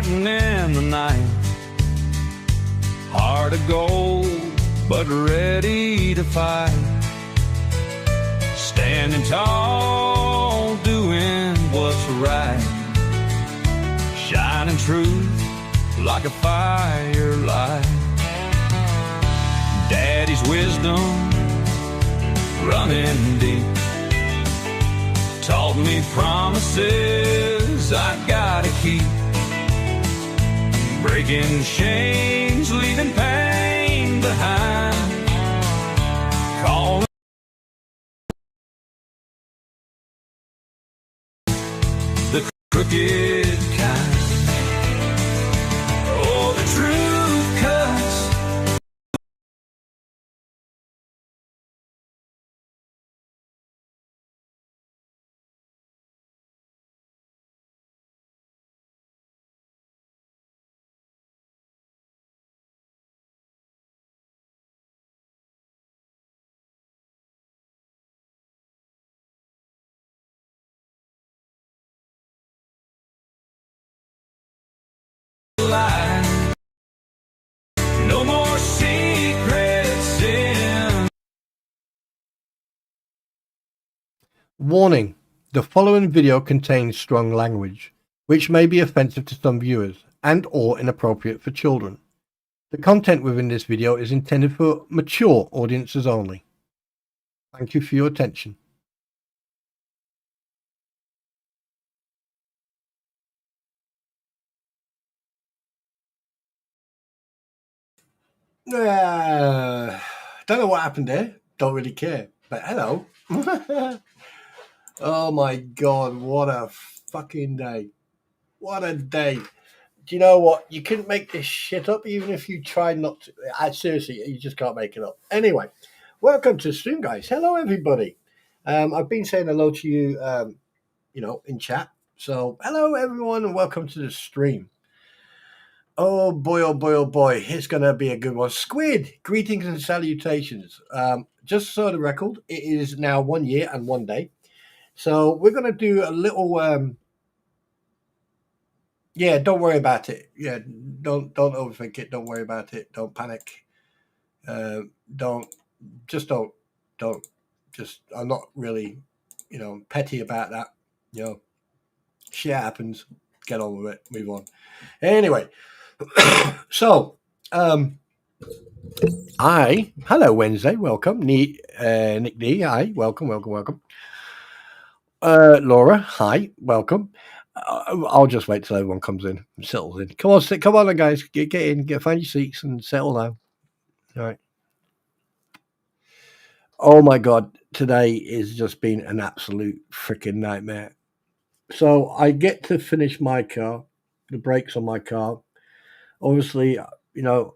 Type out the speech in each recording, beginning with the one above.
fighting in the night. Heart of gold, but ready to fight. Standing tall, doing what's right. Shining truth like a firelight. Daddy's wisdom running deep taught me promises I gotta keep. Breaking chains, leaving pain behind. Calling the crooked kind. Oh, the truth cuts. No more secrets in. Warning: the following video contains strong language, which may be offensive to some viewers and or inappropriate for children. The content within this video is intended for mature audiences only. Thank you for your attention. Don't know what happened there. Don't really care. But hello. Oh my God, what a fucking day. What a day. Do you know what? You couldn't make this shit up even if you tried not to. Seriously, you just can't make it up. Anyway, welcome to the stream, guys. Hello, everybody. I've been saying hello to you, in chat. So, hello, everyone, and welcome to the stream. Oh boy, oh boy, oh boy. It's going to be a good one. Squid, greetings and salutations. Just so the record, it is now 1 year and 1 day. So we're going to do a little... yeah, don't worry about it. Yeah, don't overthink it. Don't worry about it. Don't panic. I'm not really, petty about that. Shit happens. Get on with it. Move on. Anyway, so, hello Wednesday. Welcome. Nick D. Hi. Welcome. Laura. Hi. Welcome. I'll just wait till everyone comes in and settles in. Come on, guys. Get in, find your seats and settle down. All right. Oh my God, today has just been an absolute freaking nightmare. So I get to finish my car, the brakes on my car. Obviously, I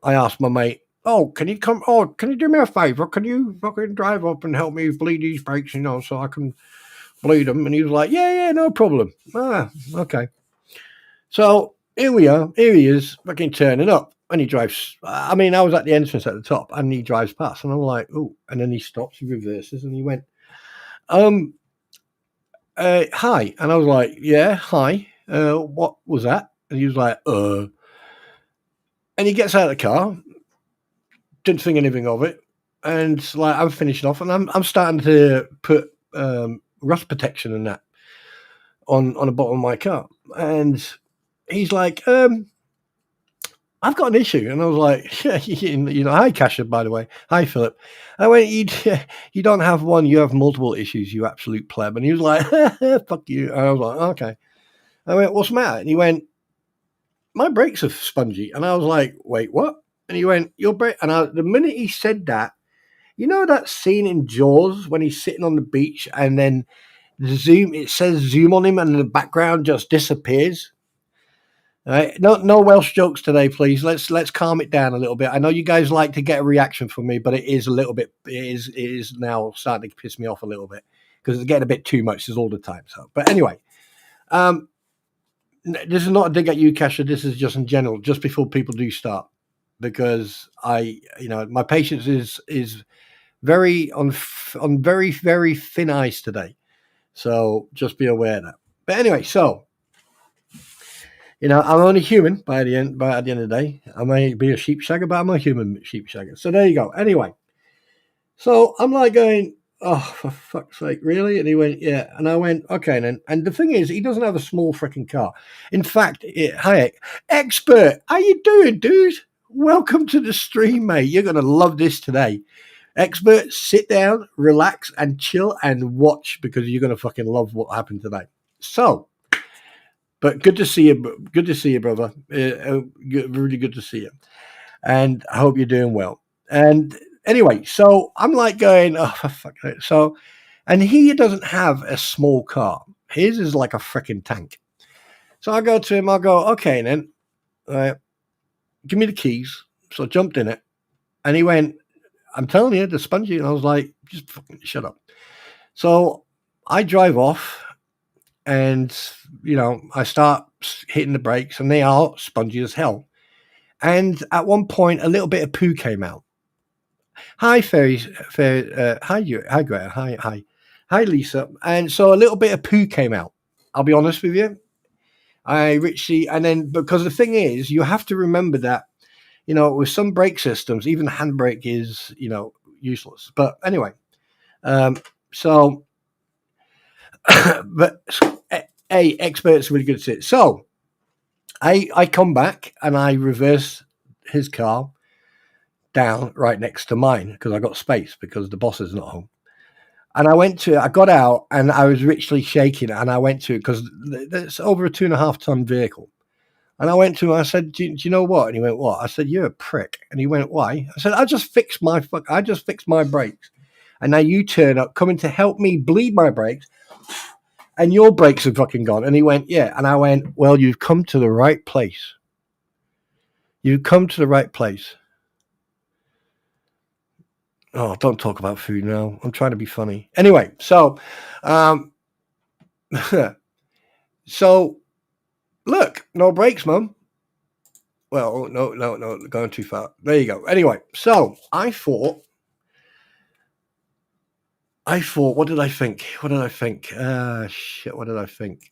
asked my mate, can you do me a favor? Can you fucking drive up and help me bleed these brakes, so I can bleed them? And he was like, yeah, no problem. Okay. So here we are. Here he is, fucking turning up. And he drives. I was at the entrance at the top, and he drives past, and I'm like, oh. And then he stops, he reverses, and he went, hi. And I was like, yeah, hi. What was that? And he was like, And he gets out of the car, didn't think anything of it, and I'm finishing off, and I'm starting to put rust protection and that on the bottom of my car, and he's like, I've got an issue. And I was like, yeah, hi, Kasha, by the way. Hi, Philip. I went, you don't have one, you have multiple issues, you absolute pleb. And he was like, fuck you. And I was like, okay. I went, what's the matter? And he went, my brakes are spongy. And I was like, wait, what? And he went, your brake. And the minute he said that, that scene in Jaws when he's sitting on the beach and then it says zoom on him and the background just disappears? All right, no Welsh jokes today, please. Let's calm it down a little bit. I know you guys like to get a reaction from me, but it is a little bit. It is now starting to piss me off a little bit because it's getting a bit too much. This all the time. So, but anyway, this is not a dig at you, Kasha. This is just in general, just before people do start, because my patience is very on very, very thin ice today. So just be aware of that. But anyway, so. You know, I'm only human by the end. By at the end of the day, I may be a sheep shagger, but I'm a human sheep shagger. So there you go. Anyway, so I'm like going, oh, for fuck's sake, really? And he went, yeah. And I went, okay, then. And the thing is, he doesn't have a small freaking car. In fact, hi, expert, how you doing, dude? Welcome to the stream, mate. You're gonna love this today. Expert, sit down, relax, and chill and watch because you're gonna fucking love what happened today. So, but good to see you. Good to see you, brother. Really good to see you. And I hope you're doing well. And anyway, so I'm like going, oh, for fuck's sake. So, and he doesn't have a small car. His is like a freaking tank. So I go to him, I go, okay, then, give me the keys. So I jumped in it. And he went, I'm telling you, the spongy. And I was like, just fucking shut up. So I drive off and, you know, I start hitting the brakes and they are spongy as hell. And at one point, a little bit of poo came out. Hi, fairies. Hi, Greta. Hi, Lisa. And so a little bit of poo came out. I'll be honest with you. And then because the thing is, you have to remember that, you know, with some brake systems, even handbrake is, you know, useless. But anyway, so, but experts really good at it. So I come back and I reverse his car down right next to mine because I got space because the boss is not home. And I got out and I was literally shaking. And I went to, because it's over a 2.5 ton vehicle. And I went to him, I said, do you know what? And he went, what? I said, you're a prick. And he went, why? I said, I just fixed my brakes. And now you turn up coming to help me bleed my brakes. And your brakes are fucking gone. And he went, yeah. And I went, well, you've come to the right place. You've come to the right place. Oh, don't talk about food now. I'm trying to be funny. Anyway, so, so look, no brakes, Mum. Well, no, going too far. There you go. Anyway, so I thought, what did I think? Shit, what did I think?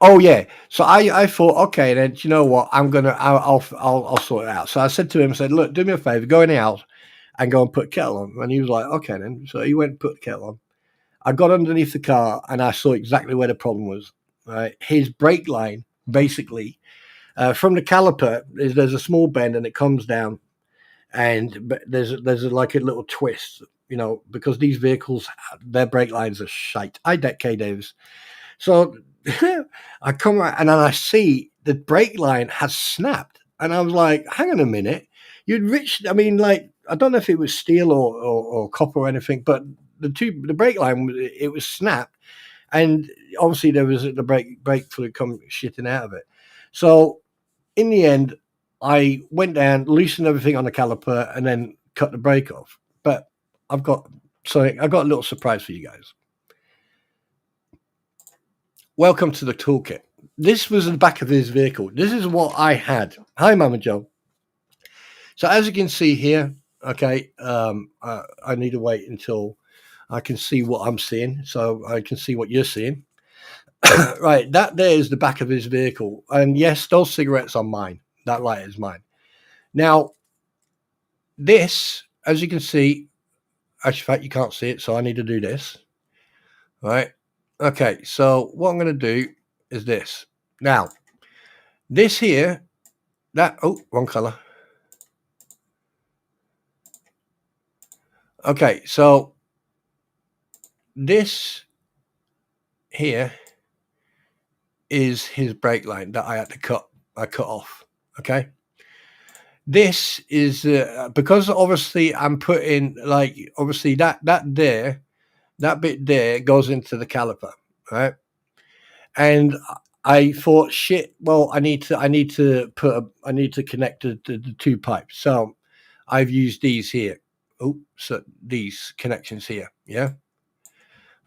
Oh yeah. So I thought, okay, then you know what? I'll sort it out. So I said to him, I said, look, do me a favor, go in the house and go and put kettle on. And he was like, okay then. So he went and put the kettle on. I got underneath the car and I saw exactly where the problem was. Right, his brake line basically from the caliper there's a small bend and it comes down, but there's like a little twist, you know, because these vehicles, their brake lines are shite. I bet K Davis. So I come out and then I see the brake line has snapped. And I was like, hang on a minute. I mean, like, I don't know if it was steel or copper or anything, but the brake line, it was snapped. And obviously there was the brake fluid come shitting out of it. So in the end, I went down, loosened everything on the caliper, and then cut the brake off. But I got a little surprise for you guys. Welcome to the toolkit. This was the back of his vehicle. This is what I had. Hi, Mama Joe. So as you can see here, okay, I need to wait until I can see what I'm seeing, so I can see what you're seeing. Right, that there is the back of his vehicle. And yes, those cigarettes are mine. That light is mine. Now, this, as you can see, actually, in fact, you can't see it, so I need to do this. Right. Okay, so what I'm going to do is this. Now, this here, wrong color. Okay, so this here is his brake line that I had to cut off. Okay. This is because obviously I'm putting, like, obviously that bit there goes into the caliper, right? And I thought, shit, well, I need to connect the two pipes. So I've used these here. So these connections here, yeah.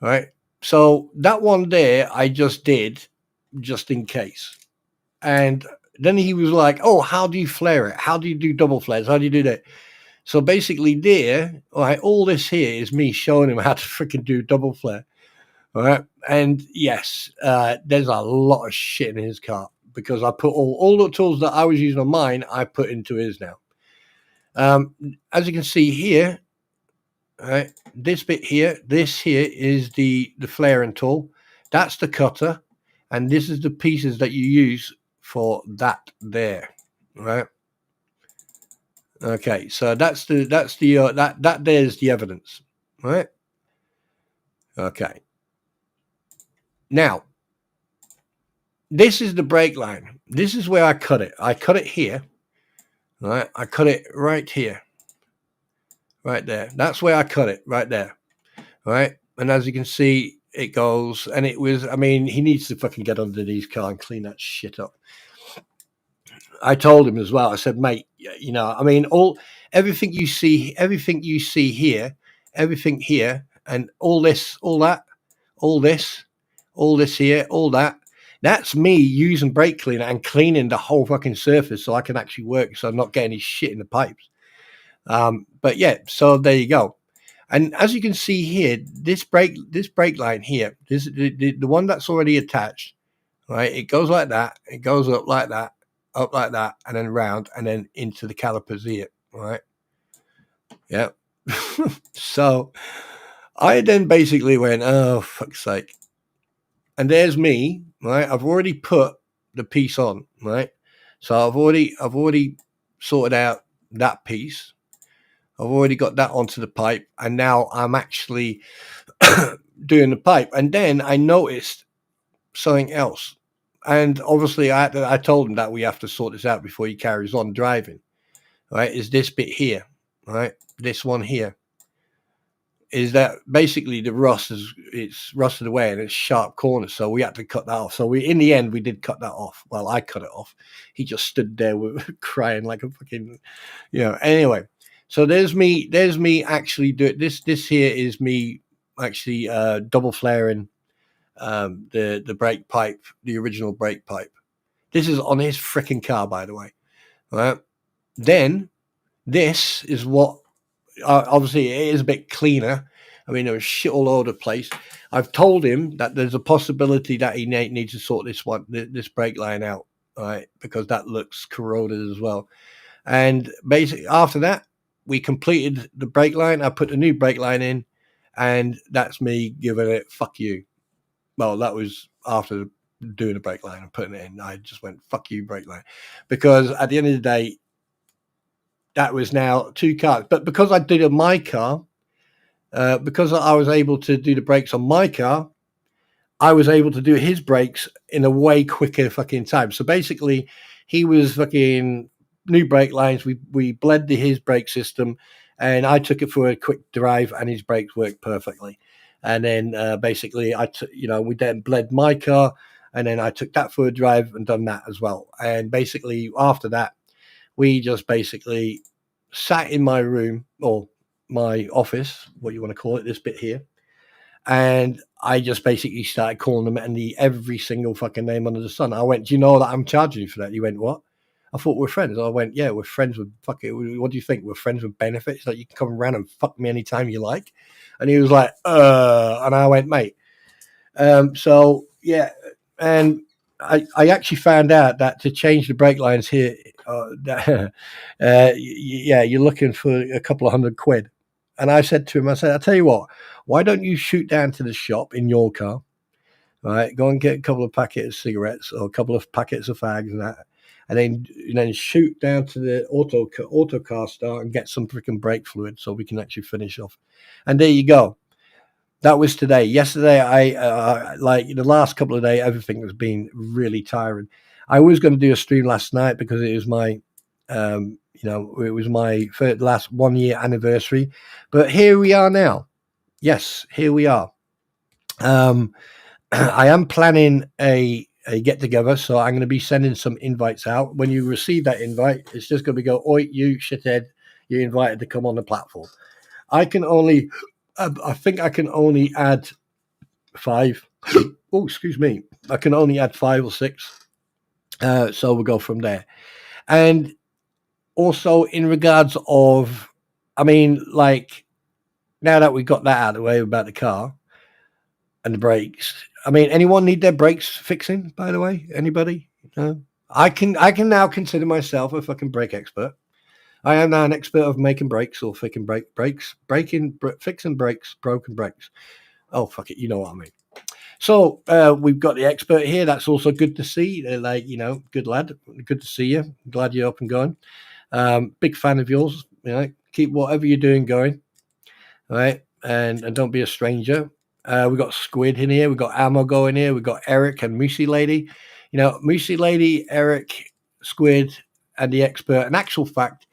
All right. So that one there I just did just in case. And then he was like, oh, how do you flare it? How do you do double flares? How do you do that? So basically there, like, all this here is me showing him how to freaking do double flare. All right. And yes, there's a lot of shit in his car because I put all the tools that I was using on mine, I put into his now. As you can see here, right, this bit here, this here is the flaring tool. That's the cutter. And this is the pieces that you use for that there. Right. Okay, so that there's the evidence. Right. Okay. Now, this is the brake line. This is where I cut it. I cut it here. Right. I cut it right here. Right there. That's where I cut it. Right there. Right. And as you can see, it goes, and it was, I mean, he needs to fucking get under his car and clean that shit up. I told him as well. I said, mate, you know, I mean, everything you see here, everything here, and all this, all that, all this here, all that. That's me using brake cleaner and cleaning the whole fucking surface so I can actually work, so I'm not getting any shit in the pipes. But yeah, so there you go. And as you can see here, this brake line here, this the one that's already attached, right? It goes like that, it goes up like that, and then round, and then into the calipers here, right? Yeah. So I then basically went, oh, fuck's sake. And there's me, right? I've already put the piece on, right? So I've already sorted out that piece. I've already got that onto the pipe, and now I'm actually doing the pipe. And then I noticed something else. And obviously I told him that we have to sort this out before he carries on driving, right? Is this bit here, right? This one here. Is that basically the rust it's rusted away and it's sharp corners, so we had to cut that off. So in the end we did cut that off. Well, I cut it off. He just stood there crying like a fucking, you know. Anyway, so there's me actually do it. This here is me actually double flaring the brake pipe, the original brake pipe. This is on his freaking car, by the way. Right? Then this is what. Obviously, it is a bit cleaner. I mean, there was shit all over the place. I've told him that there's a possibility that he needs to sort this brake line out, right? Because that looks corroded as well. And basically, after that, we completed the brake line. I put the new brake line in, and that's me giving it fuck you. Well, that was after doing the brake line and putting it in. I just went fuck you, brake line, because at the end of the day, that was now two cars. But because I did it on my car, because I was able to do the brakes on my car, I was able to do his brakes in a way quicker fucking time. So basically, he was fucking new brake lines. We bled his brake system, and I took it for a quick drive, and his brakes worked perfectly. And then basically, we then bled my car, and then I took that for a drive and done that as well. And basically, after that, we just basically sat in my room or my office, what you want to call it, this bit here. And I just basically started calling them every single fucking name under the sun. I went, do you know that I'm charging you for that? He went, what? I thought we're friends. I went, yeah, we're friends with fucking, what do you think? We're friends with benefits that you can come around and fuck me anytime you like. And he was like, and I went, mate. So yeah. And I actually found out that to change the brake lines here, you're looking for a couple of £100. And I said to him, I tell you what, why don't you shoot down to the shop in your car, right? Go and get a couple of packets of cigarettes or a couple of packets of fags and that, and then shoot down to the auto car store and get some freaking brake fluid so we can actually finish off. And there you go. That was today. Yesterday, I like the last couple of days, everything has been really tiring. I was going to do a stream last night because it was my, it was my last 1 year anniversary. But here we are now. Yes, here we are. I am planning a get together, so I'm going to be sending some invites out. When you receive that invite, it's just going to go, oi, you shithead, you're invited to come on the platform. I think I can only add 5. Oh, excuse me. I can only add 5 or 6. So we'll go from there. And also in regards of I mean, like, now that we got that out of the way about the car and the brakes, I mean, anyone need their brakes fixing, by the way? Anybody? No? I can now consider myself a fucking brake expert. I am now an expert of making brakes or fixing fixing brakes, broken brakes. Oh, fuck it. You know what I mean. So we've got the expert here. That's also good to see. Like, good lad. Good to see you. Glad you're up and going. Big fan of yours. Keep whatever you're doing going. All right. And don't be a stranger. We've got Squid in here. We've got Ammo going here. We've got Eric and Moosey Lady. Moosey Lady, Eric, Squid, and the expert. In actual fact,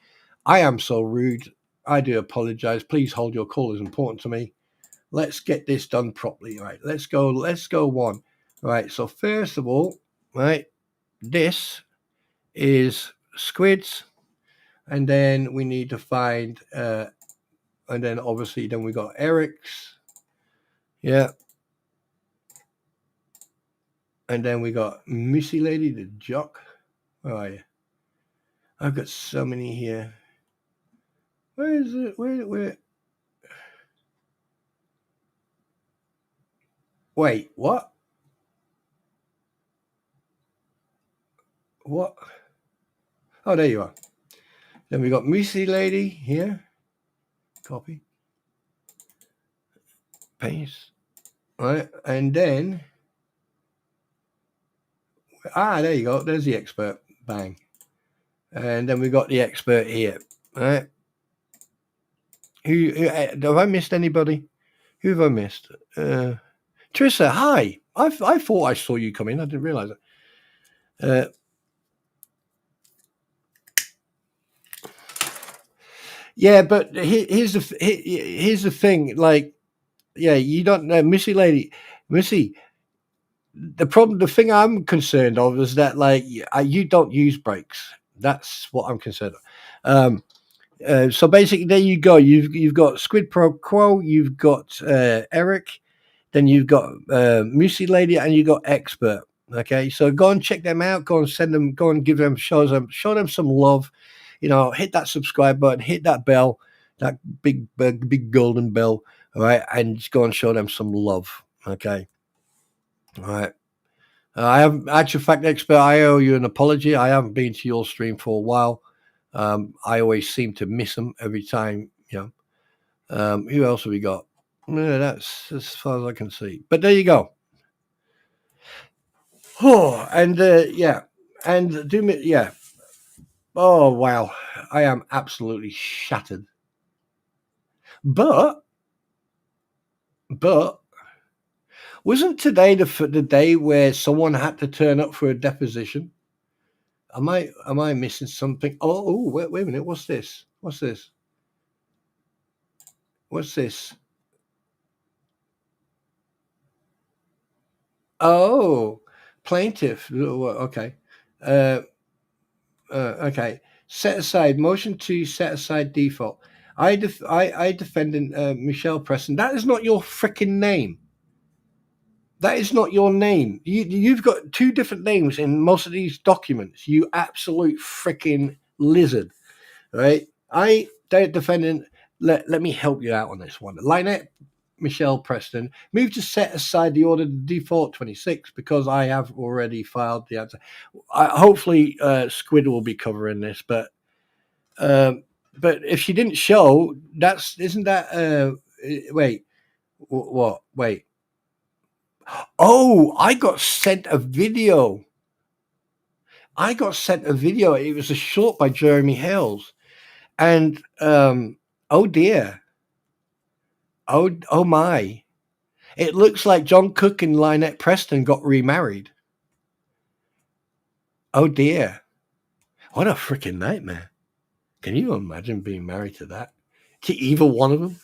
I am so rude. I do apologize. Please hold your call is important to me. Let's get this done properly. Right. Let's go one. Right. So first of all, right, this is Squid's. And then we need to find and then obviously then we got Eric's. Yeah. And then we got Missy Lady, the jock. Where are you? I've got so many here. Where is it? Where? Wait, what? What? Oh, there you are. Then we got Missy Lady here. Copy. Paste. All right. And then there you go. There's the expert. Bang. And then we got the expert here. All right. Who have I missed anybody? Who have I missed? Trissa, hi. I thought I saw you come in. I didn't realize it. Yeah, but here's the thing. Like, yeah, you don't know, Missy Lady, Missy. The thing I'm concerned of is that, like, you don't use brakes. That's what I'm concerned of. So basically, there you go. You've got Squid Pro Quo. You've got Eric. Then you've got Missy Lady, and you got Expert. Okay, so go and check them out. Go and send them. Go and show them some love. Hit that subscribe button. Hit that bell. That big golden bell. All right, and just go and show them some love. Okay. All right. I have actual fact expert. I owe you an apology. I haven't been to your stream for a while. I always seem to miss them every time. Who else have we got? No, that's as far as I can see. But there you go. Oh, and and do me, yeah. Oh wow, I am absolutely shattered. But wasn't today the day where someone had to turn up for a deposition? Am I missing something? Oh, wait a minute. What's this? What's this? Oh, plaintiff. Okay. Okay. Set aside. Motion to set aside default. I defendant Michelle Preston. That is not your freaking name. That is not your name. You've got two different names in most of these documents. You absolute freaking lizard. Right? Defendant. Let me help you out on this one. Lynette Michelle Preston, move to set aside the order to default 26 because I have already filed the answer. Hopefully, Squid will be covering this, but if she didn't show, isn't that? Wait, what? Wait. Oh, I got sent a video. It was a short by Jeremy Hales, and oh dear. Oh my. It looks like John Cook and Lynette Preston got remarried. Oh dear. What a freaking nightmare. Can you imagine being married to that? To either one of them?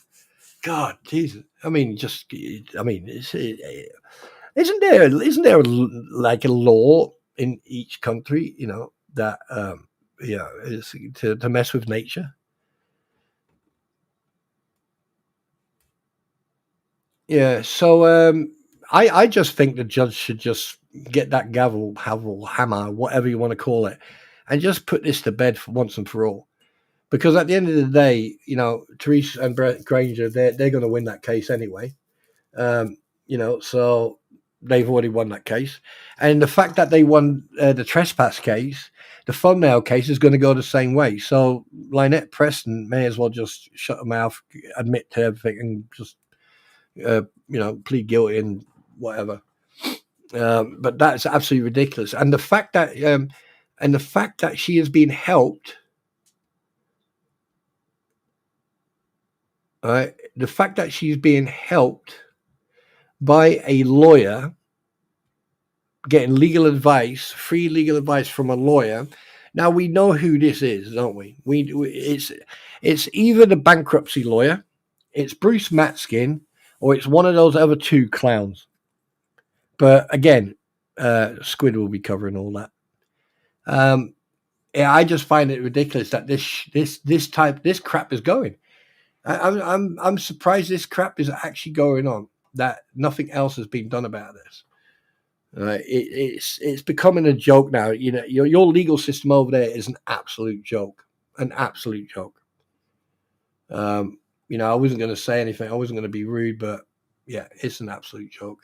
God, Jesus. Isn't there like a law in each country, that is to mess with nature? Yeah, so I just think the judge should just get that hammer, whatever you want to call it, and just put this to bed for once and for all. because at the end of the day, Therese and Brett Granger, they're going to win that case anyway. So they've already won that case, and the fact that they won the trespass case, the thumbnail case is going to go the same way. So Lynette Preston may as well just shut her mouth, admit to everything, and just plead guilty and whatever. But that's absolutely ridiculous, and the fact that she is being helped. Right, the fact that she's being helped by a lawyer, getting legal advice, free legal advice from a lawyer. Now we know who this is, don't we? It's either the bankruptcy lawyer, it's Bruce Matskin, or it's one of those other two clowns. But again, Squid will be covering all that. I just find it ridiculous that this crap is going. I'm surprised this crap is actually going on. That nothing else has been done about this. It's becoming a joke now. Your legal system over there is an absolute joke. An absolute joke. I wasn't going to say anything. I wasn't going to be rude, but yeah, it's an absolute joke.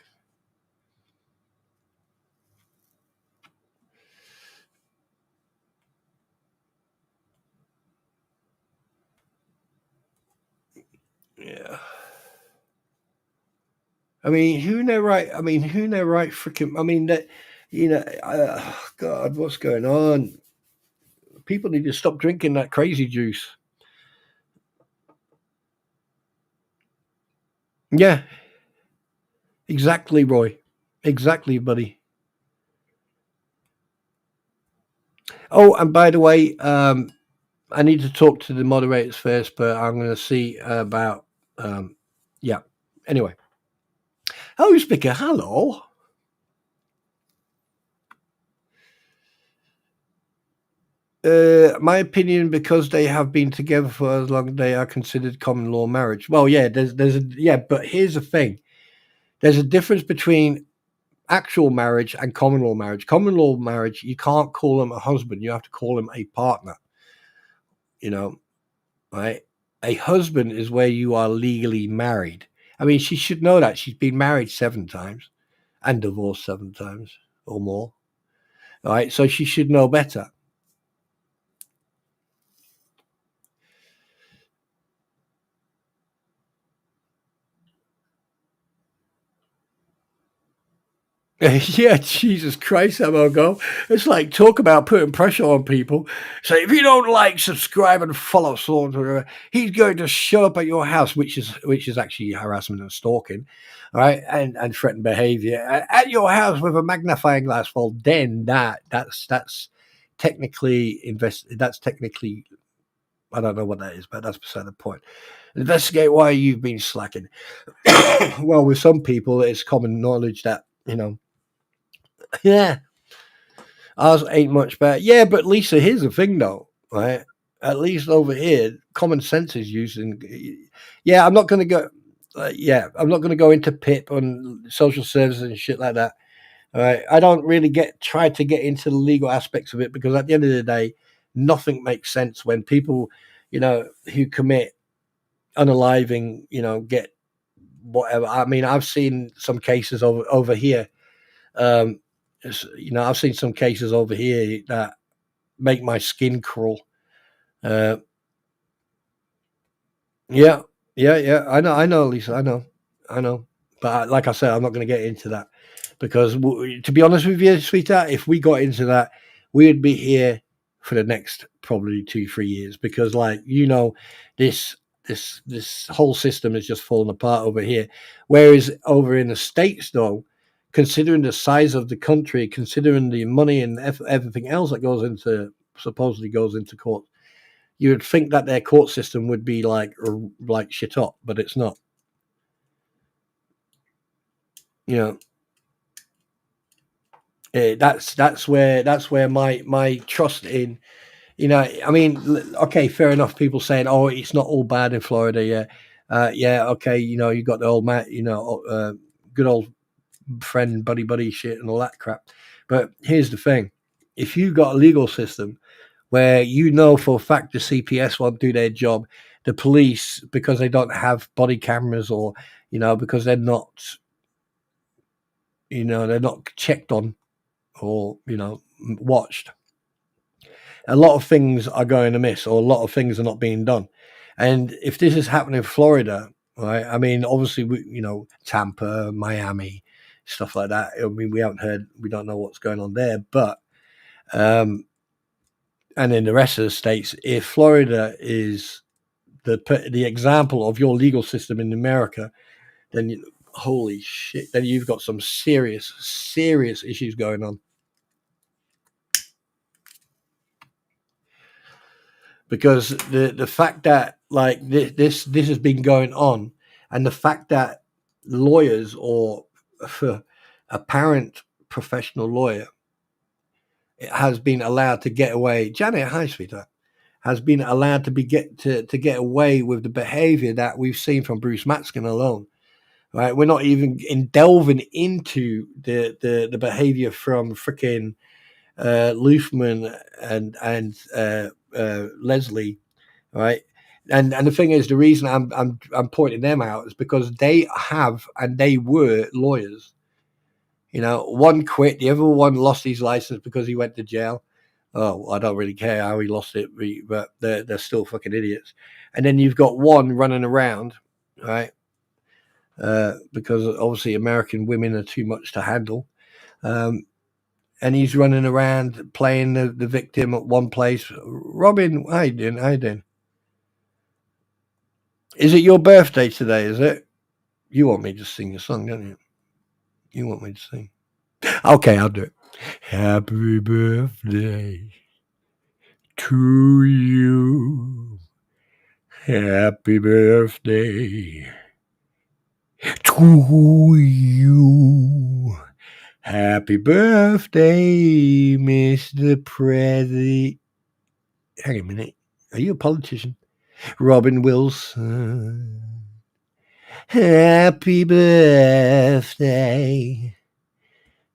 Yeah. I mean, who in their right? Freaking. I mean, that. God, what's going on? People need to stop drinking that crazy juice. Yeah. Exactly, Roy. Exactly, buddy. Oh, and by the way, I need to talk to the moderators first, but I'm going to see about. Yeah. Anyway. Oh, speaker. Hello. My opinion, because they have been together for as long as they are considered common law marriage. Well, yeah, but here's the thing. There's a difference between actual marriage and common law marriage. Common law marriage, you can't call him a husband. You have to call him a partner. Right? A husband is where you are legally married. I mean, she should know that. She's been married 7 times and divorced 7 times or more. All right? So she should know better. Yeah, Jesus Christ, Amogo. It's like, talk about putting pressure on people. Say, if you don't like, subscribe and follow Saunders, he's going to show up at your house, which is actually harassment and stalking, right? And threatened behavior at your house with a magnifying glass. Well, then that's technically That's technically, I don't know what that is, but that's beside the point. Investigate why you've been slacking. Well, with some people, it's common knowledge that, yeah, ours ain't much better. Yeah, but Lisa, here's the thing, though, right? At least over here, common sense is used. Yeah, I'm not going to go. I'm not going to go into PIP and social services and shit like that. All right, I don't really try to get into the legal aspects of it, because at the end of the day, nothing makes sense when people, who commit unaliving, get whatever. I mean, I've seen some cases over here. I've seen some cases over here that make my skin crawl. Yeah. I know, Lisa. I know. But like I said, I'm not going to get into that, because, to be honest with you, sweetheart, if we got into that, we'd be here for the next probably 2-3 years, because, this whole system is just falling apart over here. Whereas over in the States, though, considering the size of the country, considering the money and everything else that supposedly goes into court, you would think that their court system would be like shit up, but it's not. That's where my trust in, I mean, okay, fair enough. People saying, oh, it's not all bad in Florida. Yeah. Okay. You got the old man, good old friend, buddy shit and all that crap. But here's the thing. If you got a legal system where you know for a fact the CPS won't do their job, the police, because they don't have body cameras, or because they're not checked on, or watched. A lot of things are going amiss, or a lot of things are not being done. And if this is happening in Florida, right? I mean, obviously, Tampa, Miami, stuff like that. I mean, we don't know what's going on there, but and in the rest of the states, if Florida is the example of your legal system in America, then holy shit, then you've got some serious issues going on. Because the fact that like this has been going on, and the fact that lawyers, or apparent professional lawyer, has been allowed to get away. Janet, hi sweetheart, has been allowed to get away with the behavior that we've seen from Bruce Matskin alone. Right, we're not even delving into the behavior from freaking Luthman and Leslie, right? And the thing is, the reason I'm pointing them out is because they have and they were lawyers. One quit, the other one lost his license because he went to jail. Oh, I don't really care how he lost it, but they're still fucking idiots. And then you've got one running around, right? Because obviously American women are too much to handle. And he's running around playing the victim at one place. Robin, how you doing? How you doing? Is it your birthday today, is it? You want me to sing a song, don't you? You want me to sing? Okay, I'll do it. Happy birthday to you. Happy birthday to you. Happy birthday, Mr. President. Hang a minute. Are you a politician? Robin Wilson. Happy birthday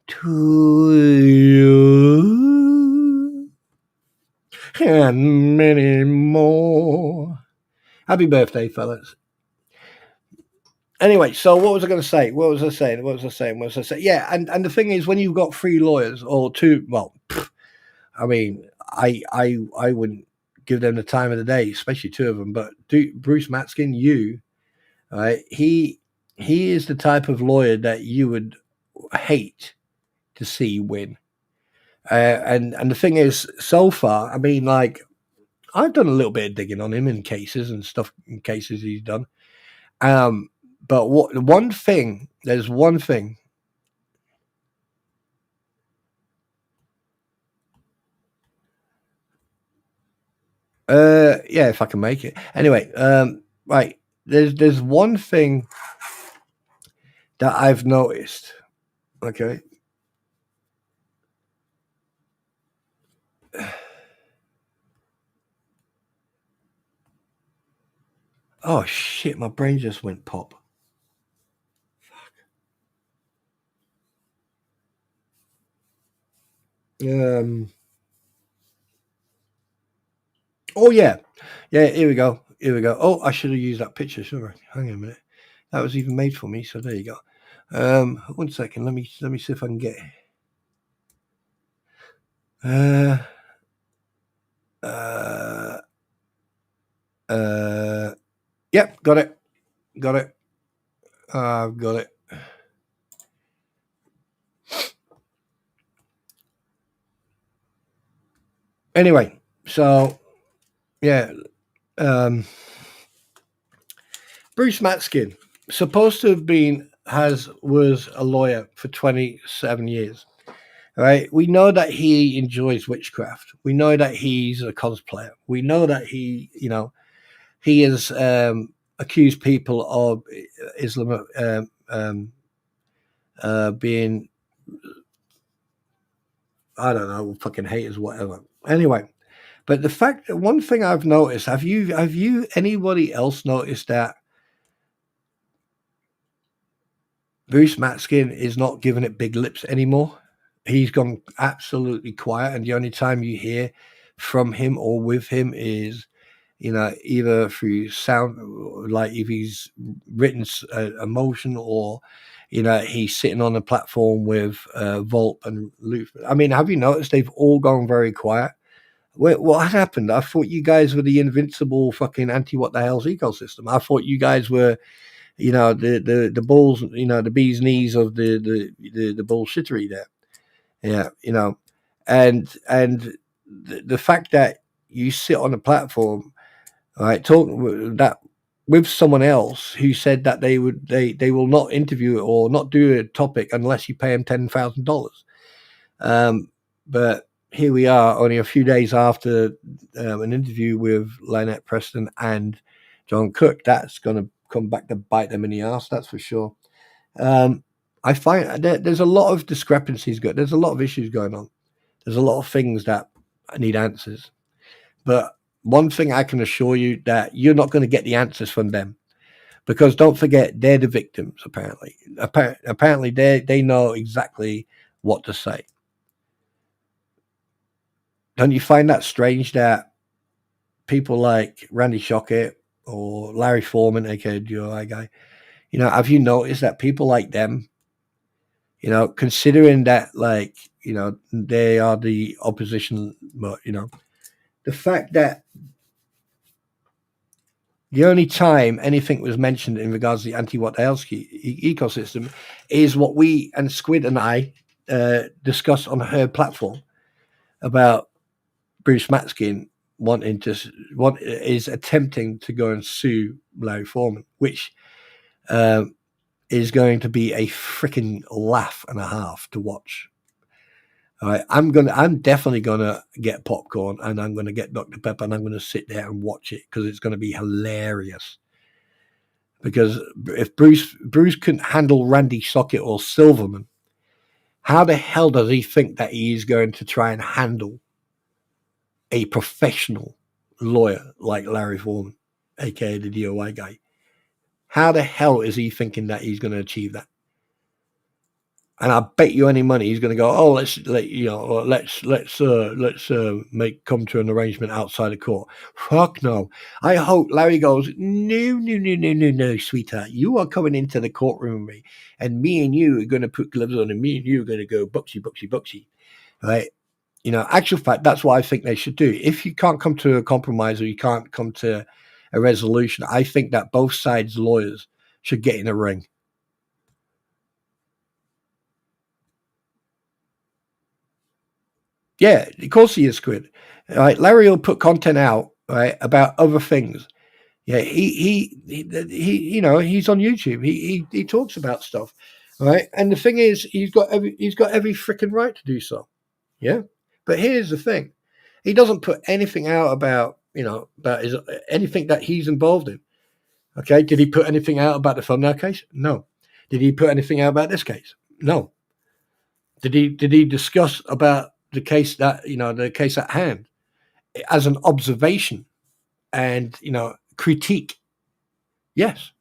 to you. And many more. Happy birthday, fellas. Anyway, so what was I going to say? What was I saying? Yeah, and the thing is, when you've got 3 lawyers or 2, well, I mean, I wouldn't give them the time of the day, especially 2 of them. But Bruce Matskin, right? He is the type of lawyer that you would hate to see win. And the thing is, so far, I mean, like, I've done a little bit of digging on him in cases and stuff, in cases he's done. But there's one thing. Yeah, if I can make it. Anyway, right. There's one thing that I've noticed. Okay. Oh shit, my brain just went pop. Fuck. Oh yeah. Yeah, here we go. Oh, I should have used that picture, shouldn't I? Hang on a minute. That was even made for me, so there you go. 1 second, let me see if I can get it. Yep, got it. I've got it. Anyway, so yeah, Bruce Matskin, supposed to have was a lawyer for 27 years. Right? We know that he enjoys witchcraft. We know that he's a cosplayer. We know that he has accused people of Islam being, I don't know, fucking haters, whatever. Anyway, but the fact that one thing I've noticed, have you anybody else noticed that Bruce Matskin is not giving it big lips anymore? He's gone absolutely quiet, and the only time you hear from him or with him is, either through sound, like if he's written emotion, or, he's sitting on a platform with Volp and Luther. I mean, have you noticed they've all gone very quiet? What happened? I thought you guys were the invincible fucking what the hell's ecosystem. I thought you guys were, the bulls, the bee's knees of the bullshittery there. Yeah, and the fact that you sit on a platform, right, talk that with someone else who said that they will not interview or not do a topic unless you pay them $10,000. But here we are, only a few days after an interview with Lynette Preston and John Cook. That's going to come back to bite them in the ass, that's for sure. I find there's a lot of discrepancies. There's a lot of issues going on. There's a lot of things that need answers. But one thing I can assure you, that you're not going to get the answers from them, because don't forget, they're the victims. Apparently, they know exactly what to say. Don't you find that strange that people like Randy Shockett or Larry Foreman, aka DOI guy, have you noticed that people like them, considering that, like, they are the opposition, but, the fact that the only time anything was mentioned in regards to the anti-What-the-Hellski ecosystem is what we and Squid and I discussed on her platform about Bruce Matskin is attempting to go and sue Larry Foreman, which is going to be a freaking laugh and a half to watch. All right, I'm definitely gonna get popcorn, and I'm gonna get Dr. Pepper, and I'm gonna sit there and watch it, because it's gonna be hilarious. Because if Bruce couldn't handle Randy Socket or Silverman, how the hell does he think that he's going to try and handle a professional lawyer like Larry Foreman, aka the DOI guy? How the hell is he thinking that he's going to achieve that? And I bet you any money he's going to go, oh, let's come to an arrangement outside of court. Fuck no. I hope Larry goes, no, sweetheart. You are coming into the courtroom with me, and me and you are going to put gloves on, and me and you are going to go boxy. Right? Actual fact, that's what I think they should do. If you can't come to a compromise, or you can't come to a resolution, I think that both sides' lawyers should get in a ring. Yeah, of course he is, Squid. Right, Larry will put content out, right, about other things. Yeah, he's on YouTube. He talks about stuff, right? And the thing is, he's got every freaking right to do so. Yeah, but here's the thing: he doesn't put anything out about anything that he's involved in. Okay, did he put anything out about the thumbnail case? No. Did he put anything out about this case? No. Did he discuss about the case the case at hand as an observation and critique? Yes,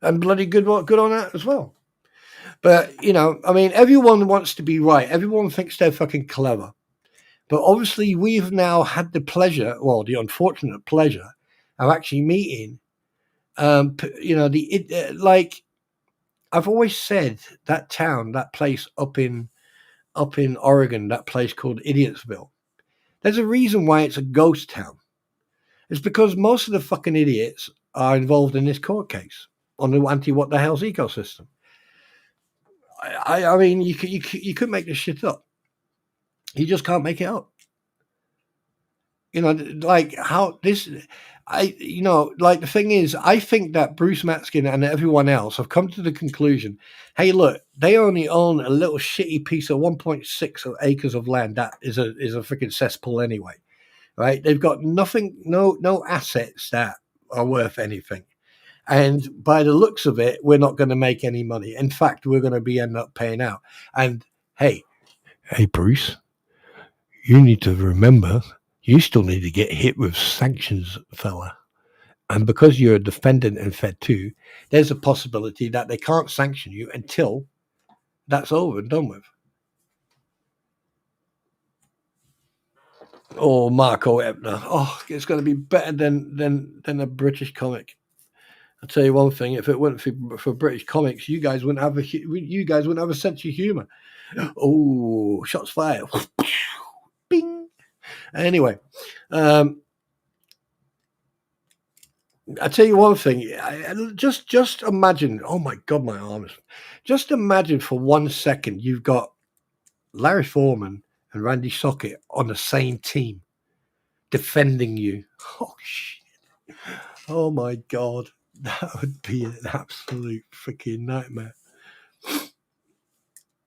and bloody good on that as well. But I mean, everyone wants to be right. Everyone thinks they're fucking clever. But obviously, we've now had the unfortunate pleasure of actually meeting, like I've always said, that town, that place up in Oregon, that place called Idiotsville. There's a reason why it's a ghost town. It's because most of the fucking idiots are involved in this court case on the anti-what-the-hell's ecosystem. I mean, you could make this shit up. You just can't make it up. Like how this, like the thing is, I think that Bruce Matskin and everyone else have come to the conclusion, hey, look, they only own a little shitty piece of 1.6 acres of land that is a freaking cesspool anyway, right? They've got nothing, no assets that are worth anything. And by the looks of it, we're not going to make any money. In fact, we're going to end up paying out. And hey, Bruce, you need to remember, you still need to get hit with sanctions, fella. And because you're a defendant in Fed 2, there's a possibility that they can't sanction you until that's over and done with. or Marco Ebner. Oh, it's going to be better than a British comic. I'll tell you one thing: if it weren't for British comics, you guys wouldn't have a sense of humour. Oh, shots fired! Bing. Anyway, I tell you one thing. Just imagine. Oh my God, my arms. Just imagine for 1 second you've got Larry Foreman and Randy Sockett on the same team defending you. Oh shit. Oh my God. That would be an absolute freaking nightmare.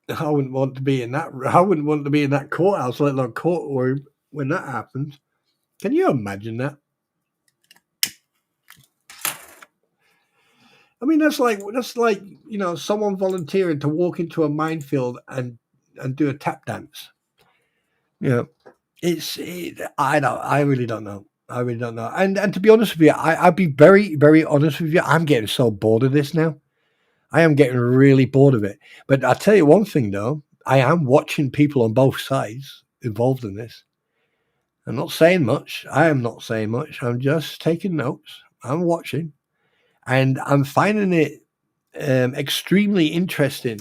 I wouldn't want to be in that. I wouldn't want to be in that courthouse, let alone courtroom, when that happens. Can you imagine that? I mean, that's like someone volunteering to walk into a minefield and do a tap dance. Yeah, I really don't know. I really don't know. And to be honest with you, I'd be very, very honest with you. I'm getting so bored of this now. I am getting really bored of it. But I'll tell you one thing though, I am watching people on both sides involved in this. I'm not saying much. I am not saying much. I'm just taking notes. I'm watching, and I'm finding it extremely interesting.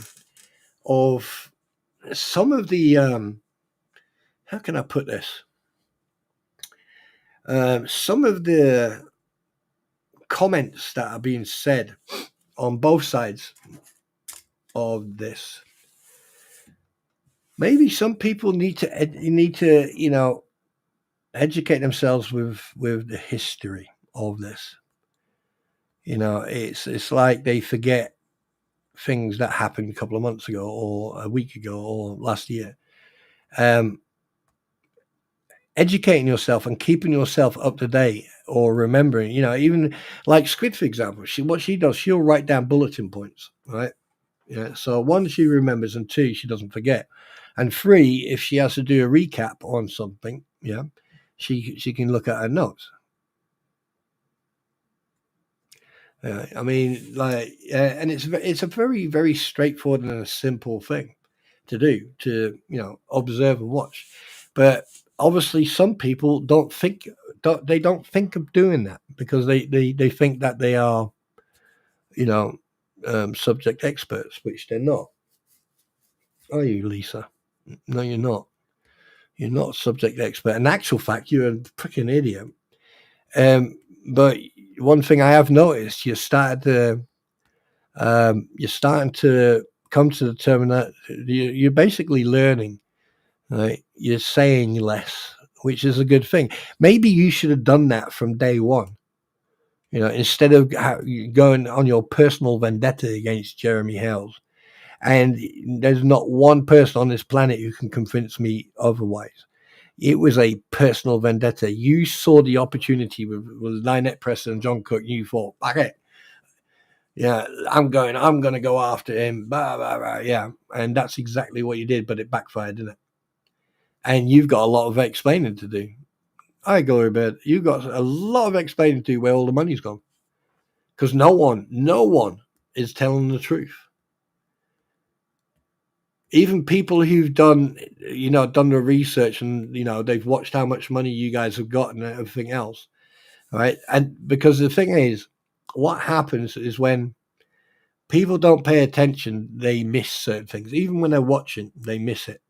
Of some of the how can I put this? Some of the comments that are being said on both sides of this. Maybe some people need to educate themselves with the history of this. It's like they forget things that happened a couple of months ago or a week ago or last year. Educating yourself and keeping yourself up to date or remembering, even like Squid, for example, what she does, she'll write down bulletin points, right? Yeah. So one, she remembers, and two, she doesn't forget. And three, if she has to do a recap on something, yeah, she can look at her notes. I mean, and it's a very, very straightforward and a simple thing to do, to observe and watch. But obviously, some people don't think of doing that because they think that they are, subject experts, which they're not. Are you, Lisa? No, you're not. You're not a subject expert. In actual fact, you're a freaking idiot. But one thing I have noticed, you're starting to come to the term that you're basically learning, right? You're saying less, which is a good thing. Maybe you should have done that from day one, instead of going on your personal vendetta against Jeremy Hales. And there's not one person on this planet who can convince me otherwise. It was a personal vendetta. You saw the opportunity with Lynette Preston and John Cook. And you thought, okay, yeah, I'm going to go after him. Blah, blah, blah, yeah. And that's exactly what you did, but it backfired, didn't it? And you've got a lot of explaining to do. I go to bed. You've got a lot of explaining to do where all the money's gone. Because no one is telling the truth. Even people who've done the research and, they've watched how much money you guys have got and everything else, right? And because the thing is, what happens is when people don't pay attention, they miss certain things. Even when they're watching, they miss it.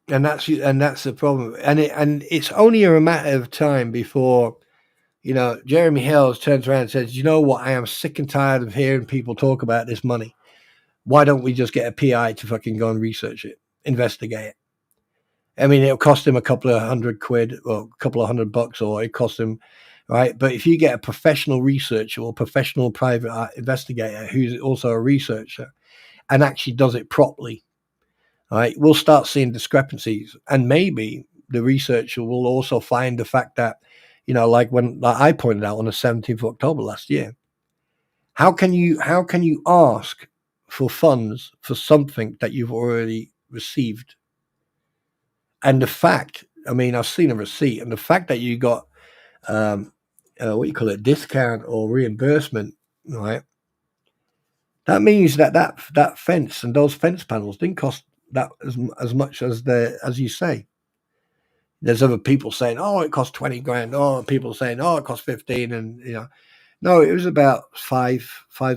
And that's the problem. And it's only a matter of time before Jeremy Hales turns around and says, "You know what? I am sick and tired of hearing people talk about this money. Why don't we just get a PI to fucking go and research it, investigate it?" I mean, it'll cost him a couple of £100 or a couple of $100, or it costs him, right? But if you get a professional researcher or professional private investigator who's also a researcher and actually does it properly, right, we'll start seeing discrepancies. And maybe the researcher will also find the fact that, like I pointed out on the 17th of October last year, how can you ask for funds for something that you've already received? And the fact, I mean, I've seen a receipt, and the fact that you got what you call it, discount or reimbursement, right? That means that fence and those fence panels didn't cost that as much as you say. There's other people saying, "Oh, it cost 20 grand." Oh, people saying, "Oh, it cost 15," and no, it was about five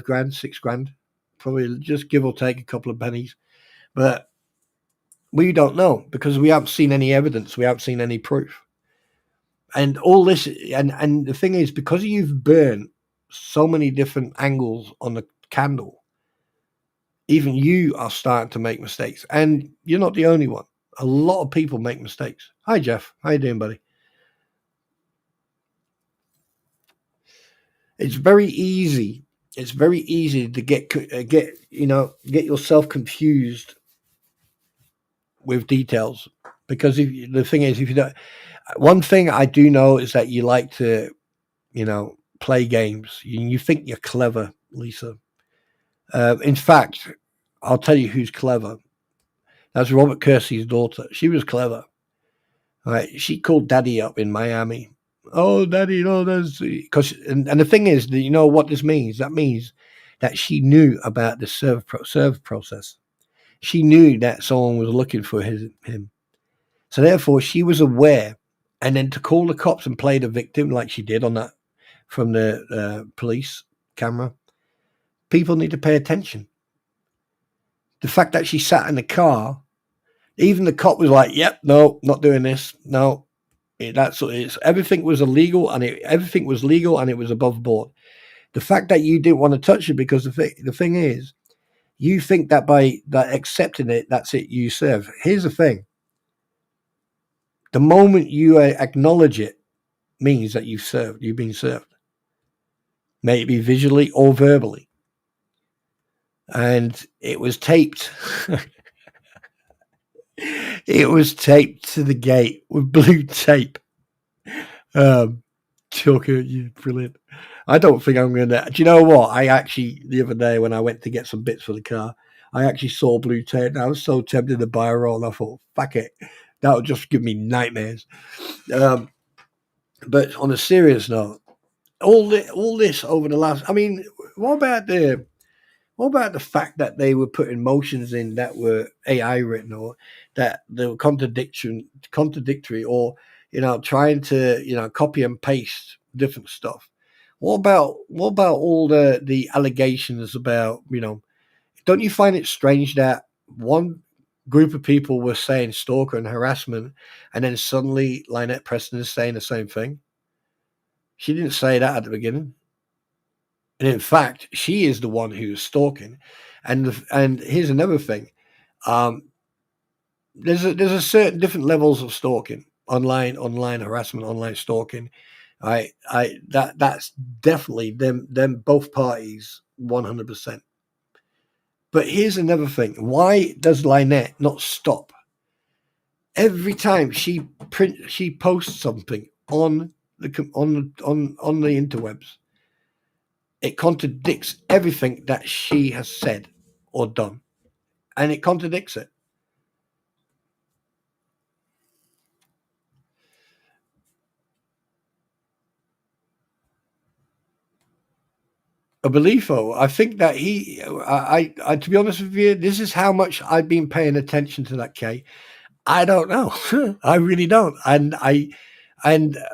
grand, 6 grand, probably just give or take a couple of pennies. But we don't know because we haven't seen any evidence. We haven't seen any proof. And all this, and the thing is, because you've burnt so many different angles on the candle, even you are starting to make mistakes, and you're not the only one. A lot of people make mistakes. Hi, Jeff. How you doing, buddy? It's very easy. It's very easy to get yourself confused with details because the thing is, if you don't, one thing I do know is that you like to, play games. You think you're clever, Lisa. In fact, I'll tell you who's clever. That's Robert Kersey's daughter. She was clever. Right? She called Daddy up in Miami. Oh, Daddy, that's because and the thing is, you know what this means? That means that she knew about the serve process. She knew that someone was looking for him. So therefore, she was aware. And then to call the cops and play the victim like she did on that from the police camera, people need to pay attention. The fact that she sat in the car, even the cop was like, "Yep, no, not doing this. No, everything was illegal, and everything was legal, and it was above board." The fact that you didn't want to touch it because the thing is, you think that by that accepting it, that's it. You serve. Here's the thing: the moment you acknowledge it, means that you've served. You've been served, may it be visually or verbally. And it was taped. It was taped to the gate with blue tape. Joker, you brilliant. I don't think I'm going to. Do you know what? I actually, the other day when I went to get some bits for the car, I actually saw blue tape and I was so tempted to buy a roll. And I thought, fuck it. That would just give me nightmares. But on a serious note, all this over the last, I mean, what about the fact that they were putting motions in that were AI written or that they were contradictory or, trying to, copy and paste different stuff? What about all the allegations about, don't you find it strange that one group of people were saying stalker and harassment and then suddenly Lynette Preston is saying the same thing? She didn't say that at the beginning. And in fact, she is the one who is stalking. And here's another thing: um, there's a certain different levels of stalking, online harassment, online stalking. That's definitely them both parties 100%. But here's another thing: why does Lynette not stop every time she posts something on the interwebs? It contradicts everything that she has said or done, and it contradicts it. A believer, I think that to be honest with you, this is how much I've been paying attention to that K. I don't know. I really don't. And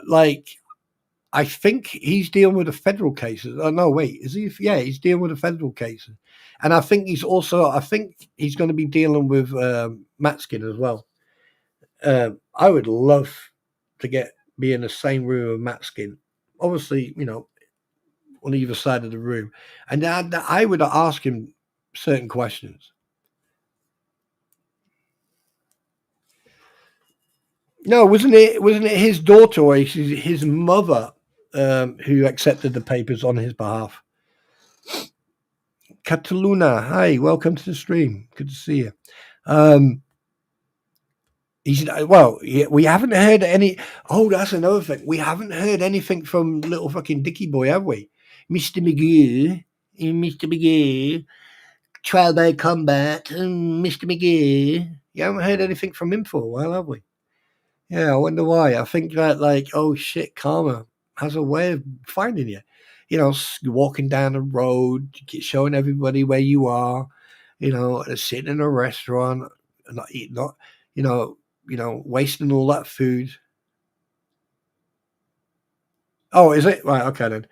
like, I think he's dealing with a federal case. Oh no, wait, is he? Yeah, he's dealing with a federal case, and I think I think he's going to be dealing with Matskin as well. I would love to be in the same room with Matskin. Obviously, on either side of the room, and I would ask him certain questions. No, wasn't it his daughter or his mother who accepted the papers on his behalf? Cataluna, hi, welcome to the stream. Good to see you. Um, we haven't heard any. Oh, that's another thing. We haven't heard anything from little fucking Dicky boy, have we? Mr. McGee, Mr. McGee, trial by combat, Mr. McGee. You haven't heard anything from him for a while, have we? Yeah, I wonder why. I think that, like, oh shit, karma has a way of finding you. walking down the road, showing everybody where you are, sitting in a restaurant, and not eating, not, wasting all that food. Oh, is it? Right, okay then.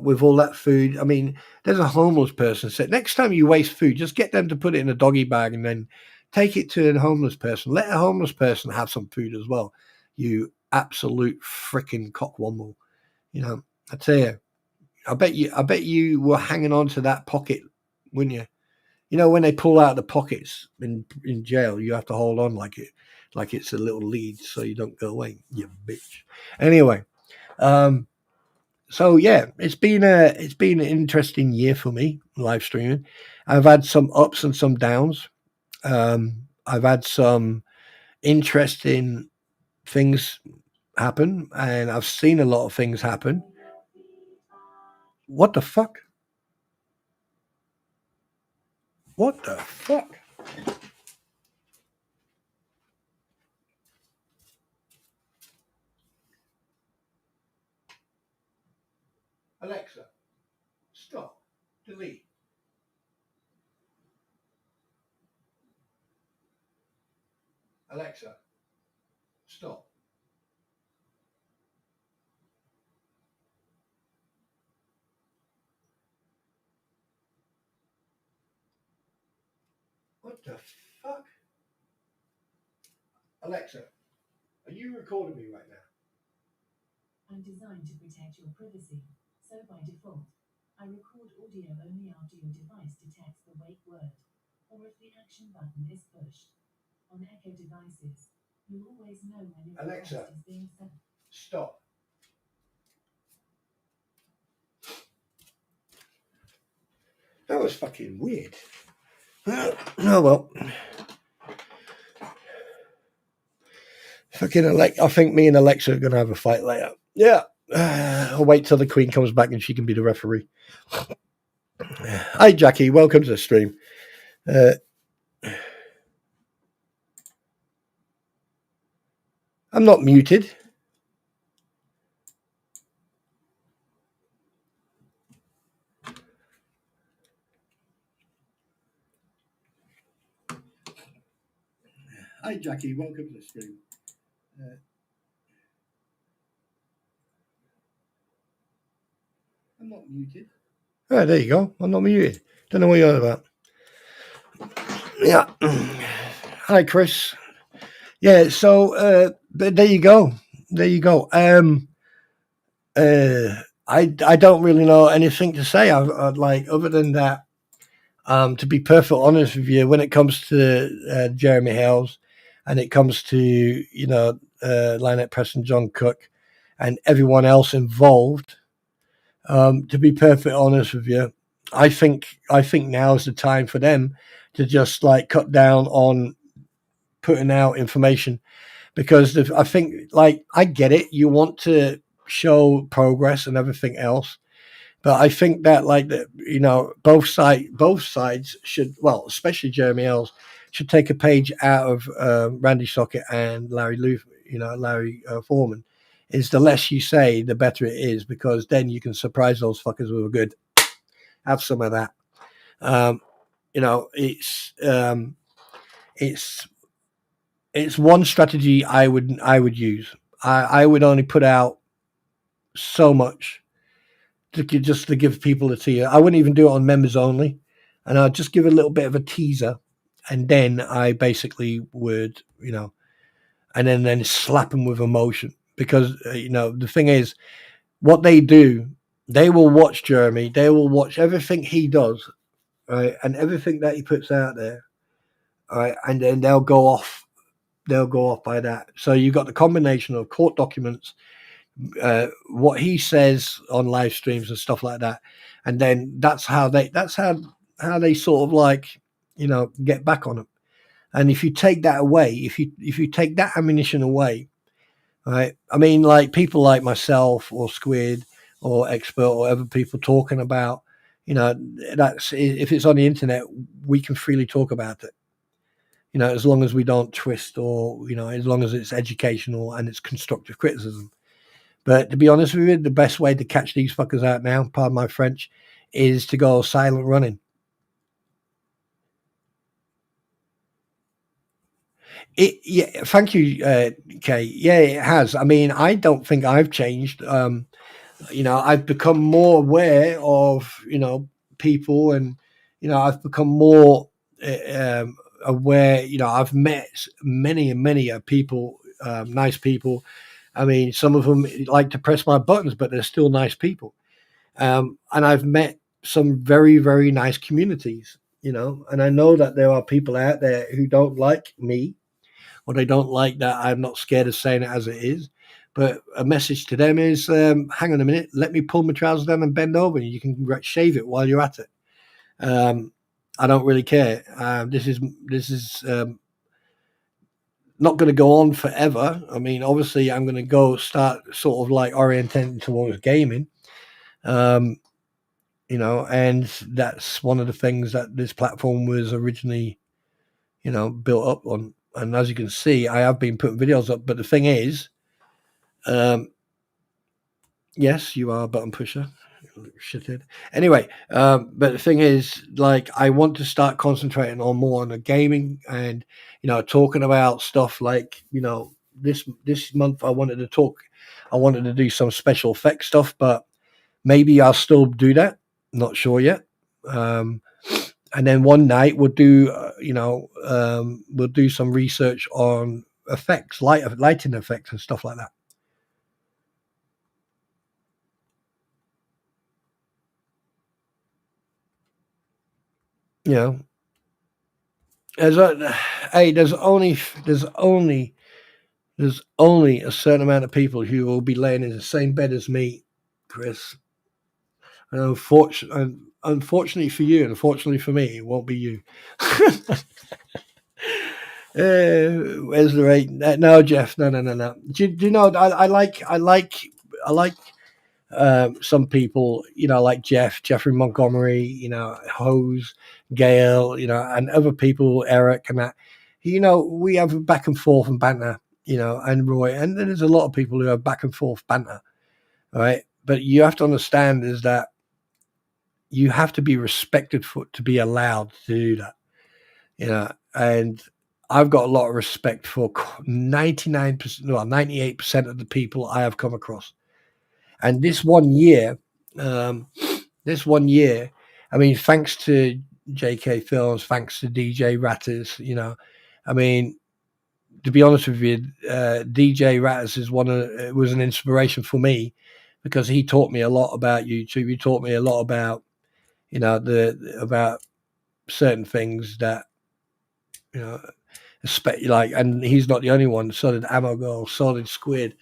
With all that food, I mean, there's a homeless person. So next time you waste food, just get them to put it in a doggy bag and then take it to a homeless person. Let a homeless person have some food as well. You absolute freaking cockwomble. I tell you, I bet you were hanging on to that pocket, wouldn't you? When they pull out the pockets in jail, you have to hold on like it's a little lead so you don't go away, you bitch. Anyway, so yeah, it's been an interesting year for me live streaming. I've had some ups and some downs. I've had some interesting things happen, and I've seen a lot of things happen. What the fuck? What the fuck? Alexa, stop. Delete. Alexa, stop. What the fuck? Alexa, are you recording me right now? I'm designed to protect your privacy, so by default, I record audio only after your device detects the wake word, or if the action button is pushed. On Echo devices, you always know when a request Alexa, is being sent. Stop. That was fucking weird. Oh well. Fucking Alexa. I think me and Alexa are going to have a fight later. Yeah. I'll wait till the Queen comes back and she can be the referee. Hi, Jackie. Welcome to the stream. I'm not muted. Hi, Jackie. Welcome to the stream. I'm not muted. Oh, there you go. I'm not muted. Don't know what you're on about. Yeah. Hi, Chris. Yeah. So, but there you go. There you go. I don't really know anything to say. I'd like other than that. To be perfectly honest with you, when it comes to Jeremy Hales, and it comes to Lynette Preston, John Cook, and everyone else involved, to be perfectly honest with you, I think now is the time for them to just like cut down on putting out information, because I think, like, I get it, you want to show progress and everything else, but I think that, like, both sides should, well, especially Jeremy Els, should take a page out of Randy Sockett and Larry Foreman. Is the less you say, the better it is, because then you can surprise those fuckers with a good, have some of that. It's one strategy I would use. I would only put out so much to give people a teaser. I wouldn't even do it on members only, and I'd just give a little bit of a teaser, and then I basically would, and then slap them with emotion, because the thing is, what they do, they will watch Jeremy, they will watch everything he does, right, and everything that he puts out there, right, and then they'll go off by that. So you've got the combination of court documents, what he says on live streams and stuff like that, and then that's how they sort of like get back on him. And if you take that away, if you take that ammunition away, right? I mean, like people like myself or Squid or Expert or other people talking about, that's, if it's on the internet, we can freely talk about it. As long as we don't twist, or as long as it's educational and it's constructive criticism. But to be honest with you, the best way to catch these fuckers out now, pardon my French, is to go silent running. Yeah, thank you, Kay. Yeah, it has. I mean, I don't think I've changed. I've become more aware of, people, and, I've become more aware. I've met many and many people, nice people. I mean, some of them like to press my buttons, but they're still nice people. And I've met some very, very nice communities, and I know that there are people out there who don't like me, or they don't like that I'm not scared of saying it as it is. But a message to them is, hang on a minute, let me pull my trousers down and bend over, and you can shave it while you're at it. I don't really care. This is not going to go on forever. I mean, obviously, I'm going to go start sort of like orienting towards gaming. And that's one of the things that this platform was originally, built up on. And as you can see, I have been putting videos up, but the thing is, yes, you are a button pusher. Shithead. Anyway, but the thing is, like, I want to start concentrating on more on the gaming, and talking about stuff like, this month I wanted to do some special effects stuff, but maybe I'll still do that. Not sure yet. And then one night we'll do, we'll do some research on effects, lighting effects and stuff like that. There's only a certain amount of people who will be laying in the same bed as me, Chris. And unfortunately for you, and unfortunately for me, it won't be you. Where's the rate? No, Jeff. No. Do you know? I like some people, like Jeffrey Montgomery, Hose, Gail, and other people, Eric, and that. We have a back and forth and banter, and Roy, and then there's a lot of people who have back and forth banter, right? But you have to understand is that you have to be respected to be allowed to do that, and I've got a lot of respect for 99%, well, 98% of the people I have come across. And this one year, I mean, thanks to JK Films, thanks to DJ Ratters, I mean, to be honest with you, DJ Ratters was an inspiration for me, because he taught me a lot about YouTube. He taught me a lot about, about certain things that, like, and he's not the only one. So did Ammo Girl, so did Squid.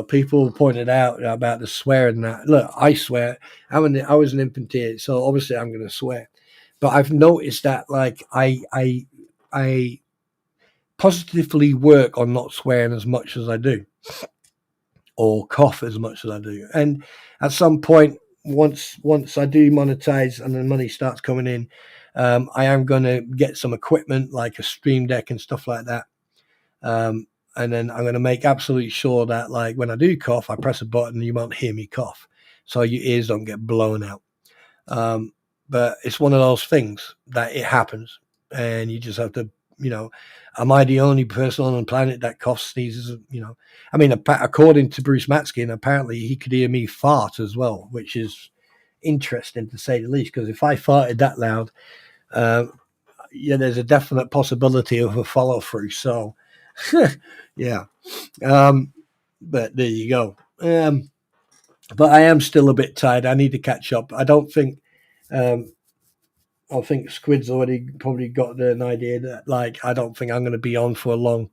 People pointed out about the swearing. That, look, I swear. I was an infantry, so obviously I'm going to swear. But I've noticed that, like, I positively work on not swearing as much as I do, or cough as much as I do. And at some point, once I do monetize and the money starts coming in, I am going to get some equipment like a stream deck and stuff like that. And then I'm going to make absolutely sure that, like, when I do cough, I press a button, you won't hear me cough, so your ears don't get blown out. But it's one of those things that it happens, and you just have to, am I the only person on the planet that coughs, sneezes? I mean, according to Bruce Matskin, apparently he could hear me fart as well, which is interesting to say the least, because if I farted that loud, there's a definite possibility of a follow through. So, yeah. But there you go. But I am still a bit tired. I need to catch up. I don't think. I think Squid's already probably got an idea that, like, I don't think I'm going to be on for long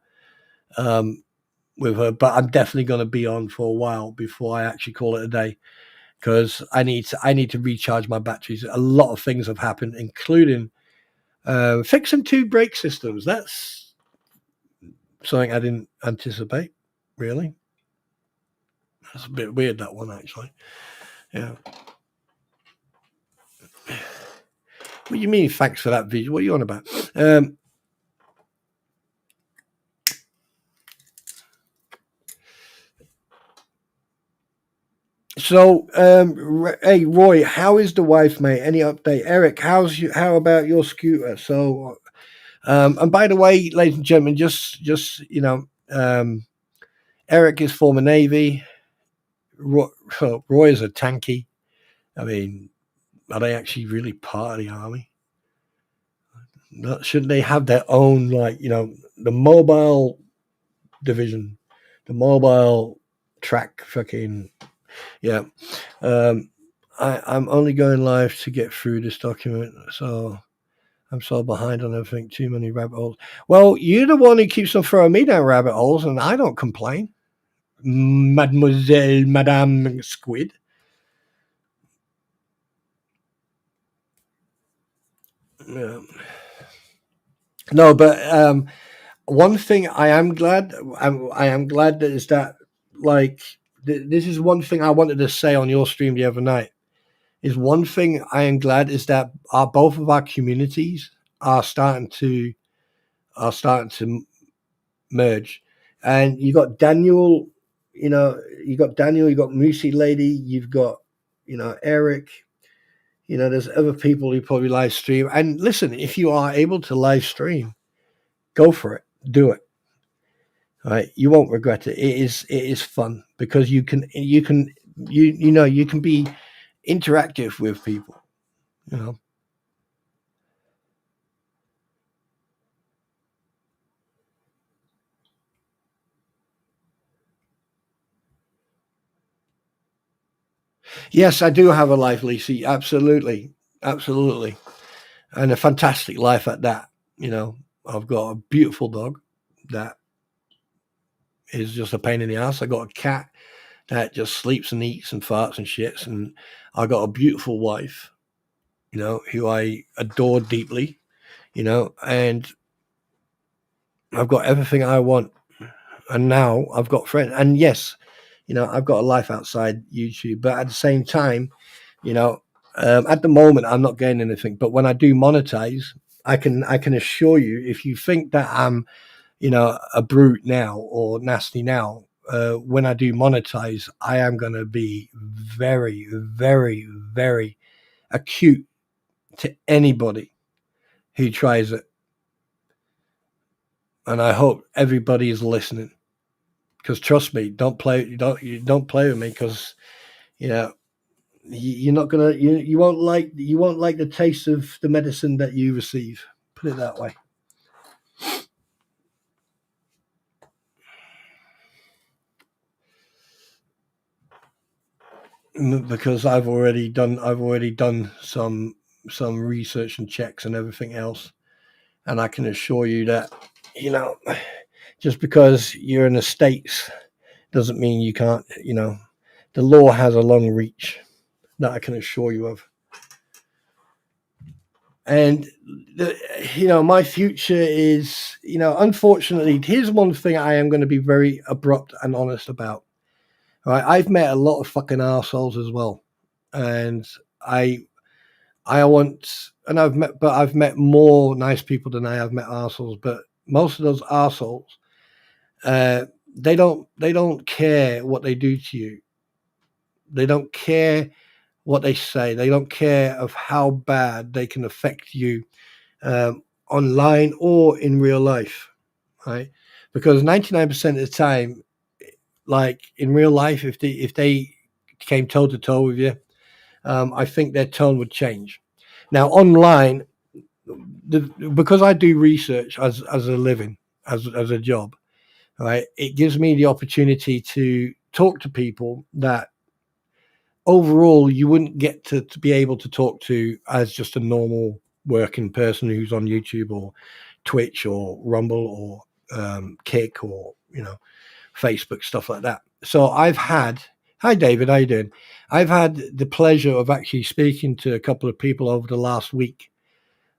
with her, but I'm definitely going to be on for a while before I actually call it a day, because I need to recharge my batteries. A lot of things have happened, including fixing 2 brake systems. That's something I didn't anticipate, really. That's a bit weird, that one, actually. Yeah. What do you mean, thanks for that video? What are you on about? So, hey Roy, how is the wife, mate? Any update? Eric, how about your scooter? So, and by the way, ladies and gentlemen, just Eric is former Navy. Roy is a tanky. I mean, are they actually really part of the army? Shouldn't they have their own, like, the mobile division, the mobile track fucking, yeah. Um, I'm only going live to get through this document, so I'm so behind on everything. Too many rabbit holes. Well, you're the one who keeps on throwing me down rabbit holes, and I don't complain. Madame Squid. Yeah. No, but one thing I am glad that is that, like, this is one thing I wanted to say on your stream the other night. Is one thing I am glad is that both of our communities are starting to merge, and you got Daniel, you got Moosey Lady, you've got Eric. There's other people who probably live stream. And listen, if you are able to live stream, go for it, do it. Right, you won't regret it. It is fun because you can be interactive with people. You know. Yes, I do have a life, Lisi. Absolutely, absolutely, and a fantastic life at that. I've got a beautiful dog that is just a pain in the ass. I got a cat that just sleeps and eats and farts and shits, and I got a beautiful wife, who I adore deeply, and I've got everything I want. And now I've got friends, and yes, I've got a life outside YouTube, but at the same time, at the moment I'm not getting anything. But when I do monetize, I can assure you, if you think that I'm a brute now or nasty now, when I do monetize, I am going to be very, very, very acute to anybody who tries it. And I hope everybody is listening, because trust me, don't play with me, because you're not gonna you won't like the taste of the medicine that you receive. Put it that way. Because I've already done some research and checks and everything else, and I can assure you that just because you're in the States doesn't mean you can't. The law has a long reach, that I can assure you of. And my future is, unfortunately, here's one thing I am going to be very abrupt and honest about. Right, I've met a lot of fucking assholes as well, and I want, and I've met more nice people than I have met assholes. But most of those assholes, they don't care what they do to you. They don't care what they say. They don't care of how bad they can affect you, online or in real life, right? Because 99% of the time, like in real life, if they came toe to toe with you, I think their tone would change. Now online, because I do research as a living, as a job, right? It gives me the opportunity to talk to people that overall you wouldn't get to be able to talk to as just a normal working person who's on YouTube or Twitch or Rumble or Kick or Facebook, stuff like that. So I've had, hi David, how you doing? I've had the pleasure of actually speaking to a couple of people over the last week,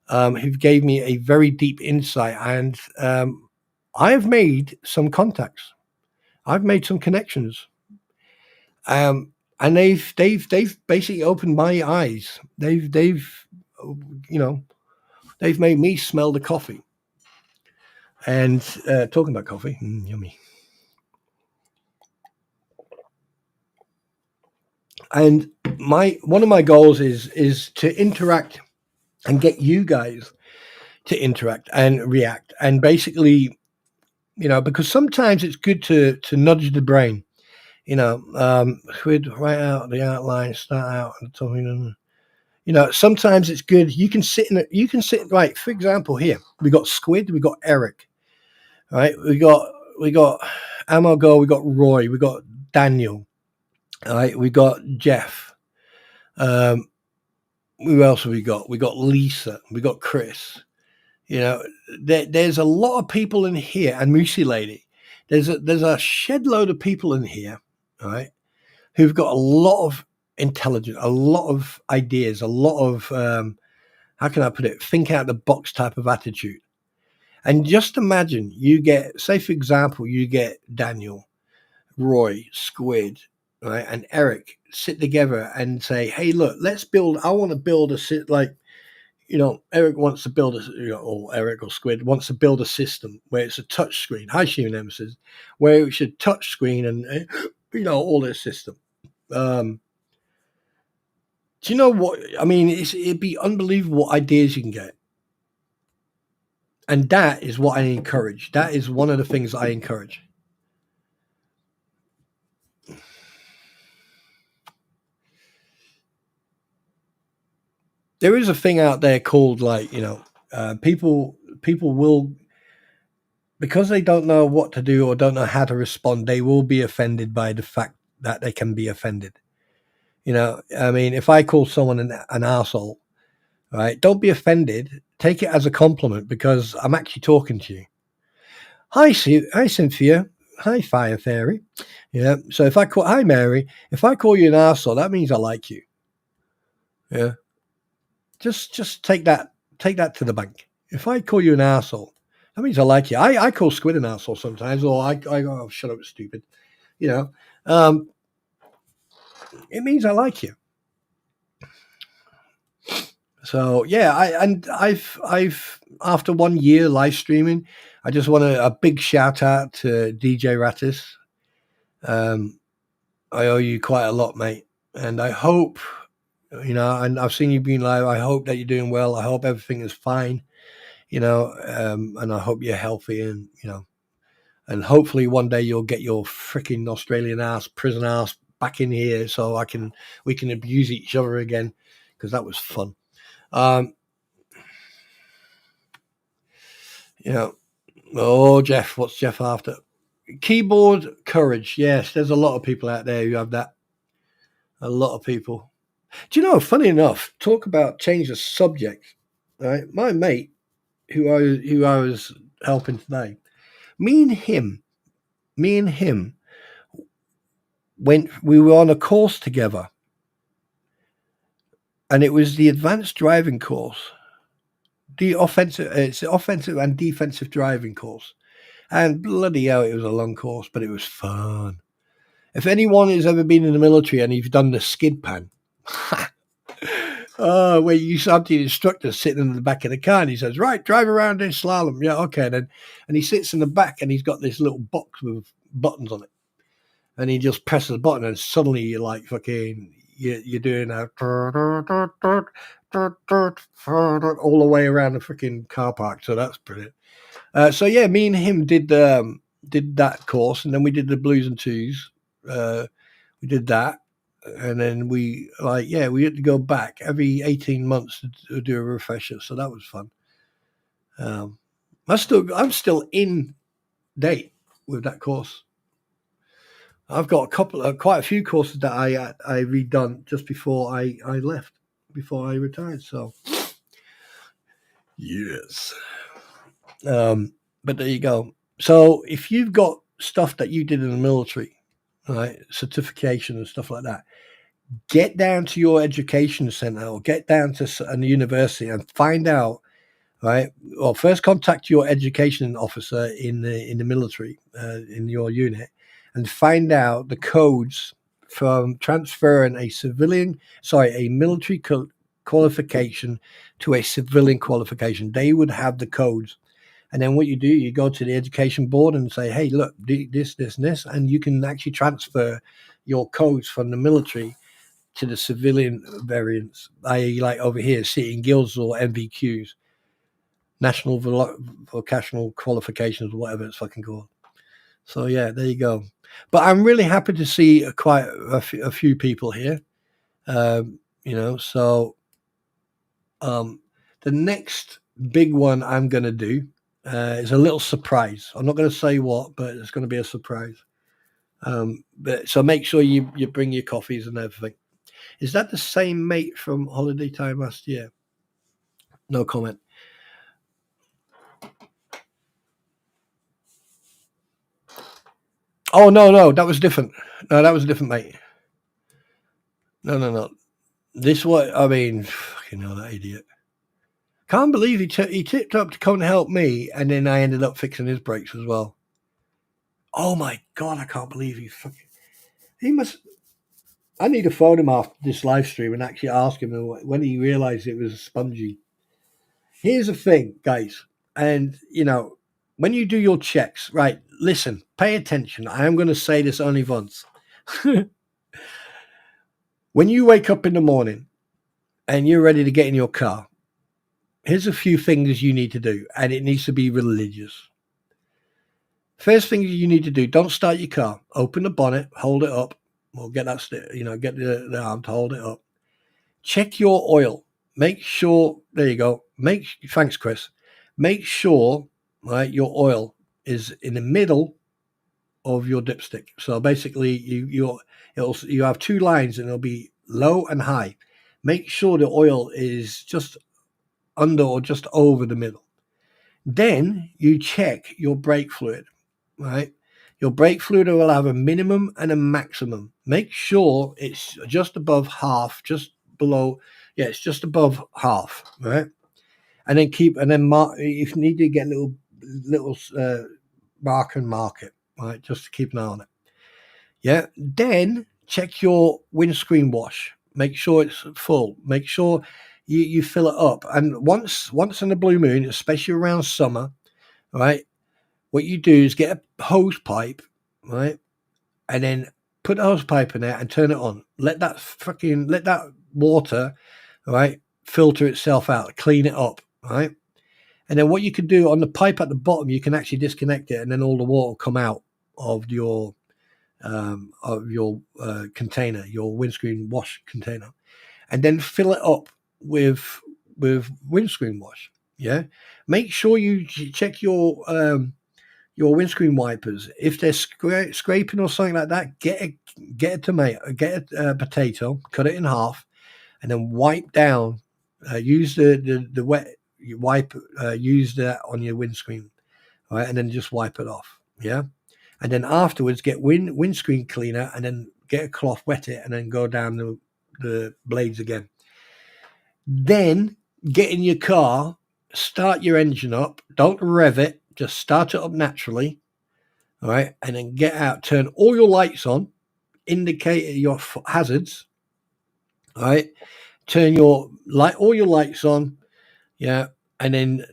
who've gave me a very deep insight, and I have made some contacts. I've made some connections. And they've basically opened my eyes. You know they've made me smell the coffee. And talking about coffee, yummy. And one of my goals is to interact and get you guys to interact and react, and basically, because sometimes it's good to nudge the brain. We'd write out the outline, start out and something. Sometimes it's good. You can sit right. For example, here we got Squid, we got Eric, right? We got Amargo, we got Roy, we got Daniel, all right? We got Jeff. Who else have we got? We got Lisa, we got Chris. There's a lot of people in here, and Moosey Lady. There's a shed load of people in here, all right, who've got a lot of intelligence, a lot of ideas, a lot of how can I put it? Think out the box type of attitude. And just imagine say for example, you get Daniel, Roy, Squid, right, and Eric sit together and say, "Hey, look, I want to build Eric wants to build or Eric or Squid wants to build a system where it's a touch screen. Hi, Human Nemesis, where it's a touch screen and all this system." Do you know what I mean? It'd be unbelievable what ideas you can get. And that is what I encourage. That is one of the things I encourage. There is a thing out there called people will, because they don't know what to do or don't know how to respond, they will be offended by the fact that they can be offended. I mean, if I call someone an arsehole, right, don't be offended. Take it as a compliment because I'm actually talking to you. Hi, Cynthia. Hi, Fire Fairy. Yeah. So hi, Mary. If I call you an arsehole, that means I like you. Yeah. Just take that to the bank. If I call you an arsehole, that means I like you. I call Squid an arsehole sometimes, or I go, oh, shut up, stupid. It means I like you. So yeah, I've after 1 year live streaming, I just want a big shout out to DJ Rattis. I owe you quite a lot, mate, and I hope and I've seen you being live. I hope that you're doing well. I hope everything is fine, and I hope you're healthy, and and hopefully one day you'll get your freaking Australian prison ass back in here so we can abuse each other again, because that was fun. Oh, Jeff, what's Jeff after? Keyboard courage. Yes, there's a lot of people out there who have that. A lot of people. Do you know, funny enough, talk about change the subject, right? My mate, who I was helping today, me and him we were on a course together, and it was the advanced driving course. It's the offensive and defensive driving course. And bloody hell, it was a long course, but it was fun. If anyone has ever been in the military and you've done the skid pan, where you have the instructor sitting in the back of the car and he says, right, drive around this slalom. Yeah, okay then. And he sits in the back and he's got this little box with buttons on it. And he just presses the button and suddenly you're like fucking, you're doing a all the way around the freaking car park. So that's brilliant. So yeah, me and him did that course, and then we did the blues and twos. We did that, and then we had to go back every 18 months to do a refresher. So that was fun. I'm still in date with that course. I've got quite a few courses that I redone just before I left, before I retired. So yes. But there you go. So if you've got stuff that you did in the military, right, certification and stuff like that, get down to your education center or get down to a university and find out, right? Well, first contact your education officer in the military, in your unit, and find out the codes from transferring a military qualification to a civilian qualification. They would have the codes. And then what you do, you go to the education board and say, hey, look, this, and this, and you can actually transfer your codes from the military to the civilian variants, i.e., like over here, sitting guilds or MVQs, national vocational qualifications, whatever it's fucking called. So yeah, there you go. But I'm really happy to see quite a few people here. So the next big one I'm going to do is a little surprise. I'm not going to say what, but it's going to be a surprise. But so make sure you bring your coffees and everything. Is that the same mate from Holiday Time last year? No comment. Oh no, that was different. No, that was a different mate. No. This one, I mean, fucking hell, that idiot. Can't believe he tipped up to come and help me, and then I ended up fixing his brakes as well. Oh my god, I can't believe he must. I need to phone him after this live stream and actually ask him when he realised it was spongy. Here's the thing, guys, and when you do your checks, right? Listen, pay attention. I am going to say this only once. When you wake up in the morning and you're ready to get in your car, here's a few things you need to do, and it needs to be religious. First thing you need to do, don't start your car. Open the bonnet, hold it up, or get that, get the arm to hold it up. Check your oil. Make sure, there you go. Thanks, Chris. Make sure, right, your oil is in the middle of your dipstick. So basically, you have two lines, and it'll be low and high. Make sure the oil is just under or just over the middle. Then you check your brake fluid, right? Your brake fluid will have a minimum and a maximum. Make sure it's just above half, just below. Yeah, it's just above half, right? And then mark. If you need to get little mark it, right? Just to keep an eye on it. Yeah. Then check your windscreen wash. Make sure it's full. Make sure you fill it up. And once in a blue moon, especially around summer, right? What you do is get a hose pipe, right? And then put the hose pipe in there and turn it on. Let that water, right, filter itself out, clean it up, right? And then what you can do on the pipe at the bottom, you can actually disconnect it, and then all the water will come out of your container, your windscreen wash container, and then fill it up with windscreen wash. Yeah, make sure you check your windscreen wipers. If they're scraping or something like that, get a tomato, get a potato, cut it in half, and then wipe down. Use the wet wipe. Use that on your windscreen, right, and then just wipe it off. Yeah, and then afterwards get windscreen cleaner, and then get a cloth, wet it, and then go down the blades again. Then get in your car, start your engine up. Don't rev it. Just start it up naturally. All right. And then get out, turn all your lights on, indicate your hazards. All right. Turn all your lights on. Yeah. And then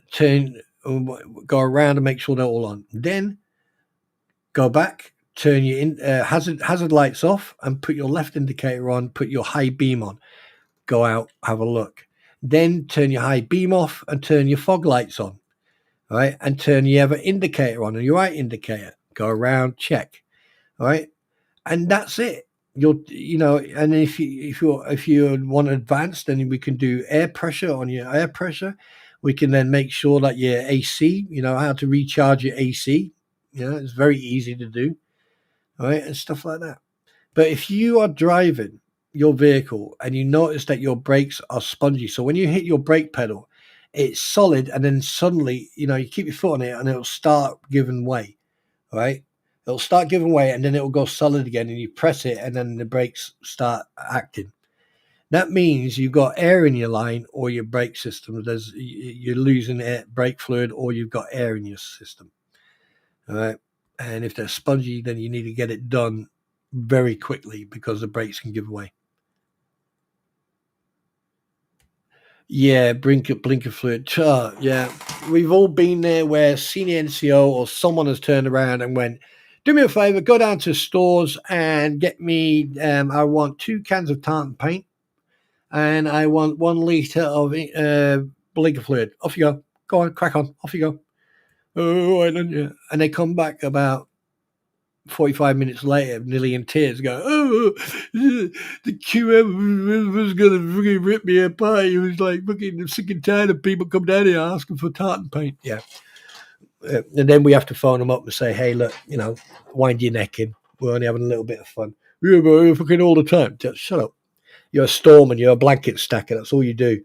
go around and make sure they're all on. Then go back, turn your hazard lights off, and put your left indicator on, put your high beam on. Go out, have a look. Then turn your high beam off and turn your fog lights on. All right, and turn your other indicator on and your right indicator. Go around, check. All right, and that's it. And if you want advanced, then we can do air pressure on your air pressure. We can then make sure that your AC, how to recharge your AC. It's very easy to do. All right, and stuff like that. But if you are driving your vehicle and you notice that your brakes are spongy, so when you hit your brake pedal, it's solid, and then suddenly, you keep your foot on it and it'll start giving way, right? It'll start giving way, and then it'll go solid again, and you press it, and then the brakes start acting. That means you've got air in your line or your brake system. You're losing brake fluid, or you've got air in your system, all right? And if they're spongy, then you need to get it done very quickly because the brakes can give way. Yeah, blinker fluid. Yeah, we've all been there where senior NCO or someone has turned around and went, do me a favor, go down to stores and get me, I want 2 cans of tartan paint and I want 1 litre of blinker fluid. Off you go. Go on, crack on. Off you go. Oh, why don't you? And they come back about 45 minutes later, nearly in tears, go, oh, the QM was going to fucking rip me apart. He was like, fucking sick and tired of people come down here asking for tartan paint. Yeah. And then we have to phone them up and say, hey, look, wind your neck in. We're only having a little bit of fun. Yeah, but you're fucking all the time. Just shut up. You're a storeman. You're a blanket stacker. That's all you do.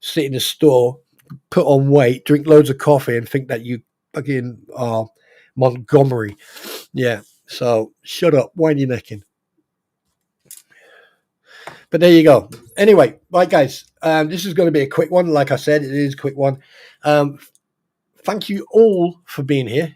Sit in a store, put on weight, drink loads of coffee, and think that you fucking are Montgomery. Yeah. So shut up. Wind your neck in. But there you go. Anyway, right, guys. This is going to be a quick one. Like I said, it is a quick one. Thank you all for being here.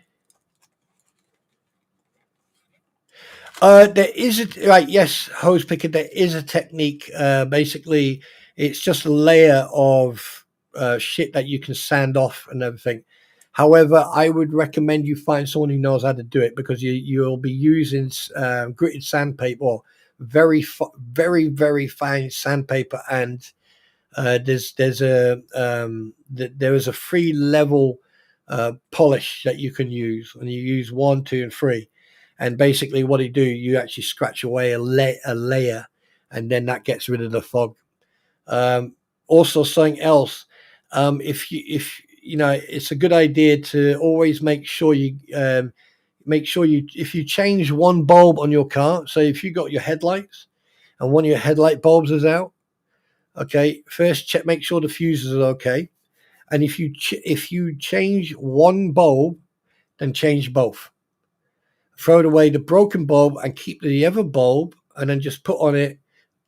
There is yes, hose picker. There is a technique. Basically, it's just a layer of shit that you can sand off and everything. However, I would recommend you find someone who knows how to do it because you'll be using gritted sandpaper or very, very fine sandpaper, and there is a 3 level polish that you can use, and you use 1, 2, and 3. And basically, what you actually scratch away a layer, and then that gets rid of the fog. Also, something else, if it's a good idea to always make sure you if you change one bulb on your car. So if you got your headlights and one of your headlight bulbs is out, okay, first make sure the fuses are okay, and if you change one bulb, then change both. Throw away the broken bulb and keep the other bulb, and then just put on it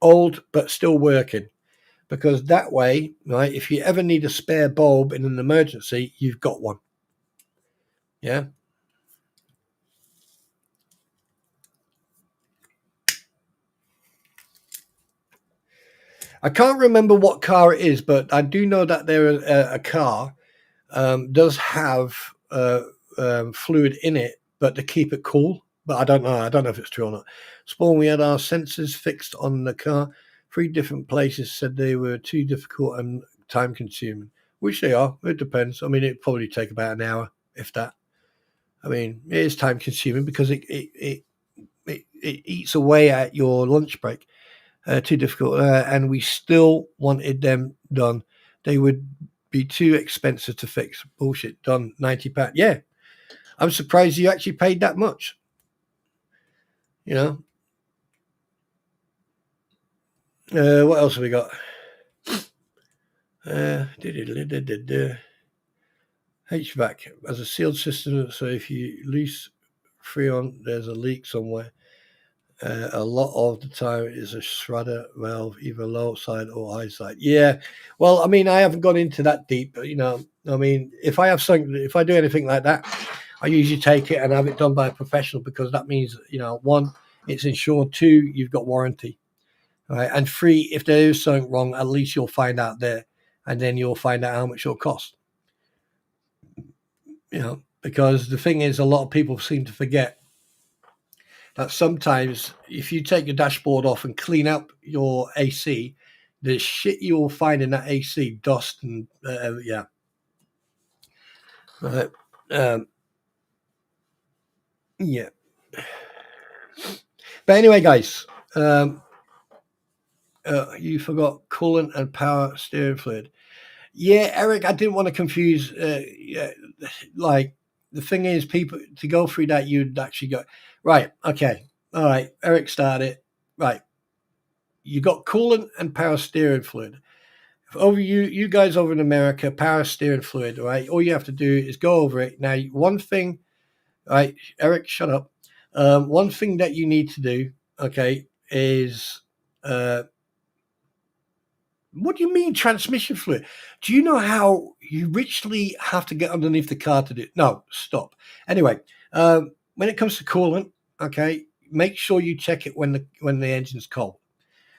old but still working. Because that way, right, if you ever need a spare bulb in an emergency, you've got one. Yeah. I can't remember what car it is, but I do know that a car does have fluid in it, but to keep it cool. But I don't know. I don't know if it's true or not. Spawn, we had our sensors fixed on the car. 3 different places said they were too difficult and time consuming, which they are. It depends. I mean, it'd probably take about an hour, if that. I mean, it is time consuming because it eats away at your lunch break. Too difficult. And we still wanted them done. They would be too expensive to fix. Bullshit. Done. £90. Yeah. I'm surprised you actually paid that much. What else have we got? HVAC as a sealed system, so if you loose freon, there's a leak somewhere. A lot of the time it is a shredder valve, either low side or high side. Yeah, well, I mean, I haven't gone into that deep, but I mean, if I do anything like that, I usually take it and have it done by a professional, because that means, 1, it's insured, 2, you've got warranty, right? And 3, if there is something wrong, at least you'll find out there, and then you'll find out how much it'll cost. Because the thing is, a lot of people seem to forget that sometimes if you take your dashboard off and clean up your AC, the shit you will find in that AC, dust and yeah. Yeah. But anyway, guys, you forgot coolant and power steering fluid. Yeah, Eric, I didn't want to confuse. Like, the thing is, people, to go through that, you'd actually go, right, okay, all right, Eric started, right. You got coolant and power steering fluid. Over you guys over in America, power steering fluid, right? All you have to do is go over it. Now, one thing, right, Eric, shut up. One thing that you need to do, okay, is what do you mean transmission fluid? Do you know how you literally have to get underneath the car to do it? No, stop. Anyway, when it comes to coolant, okay, make sure you check it when the engine's cold.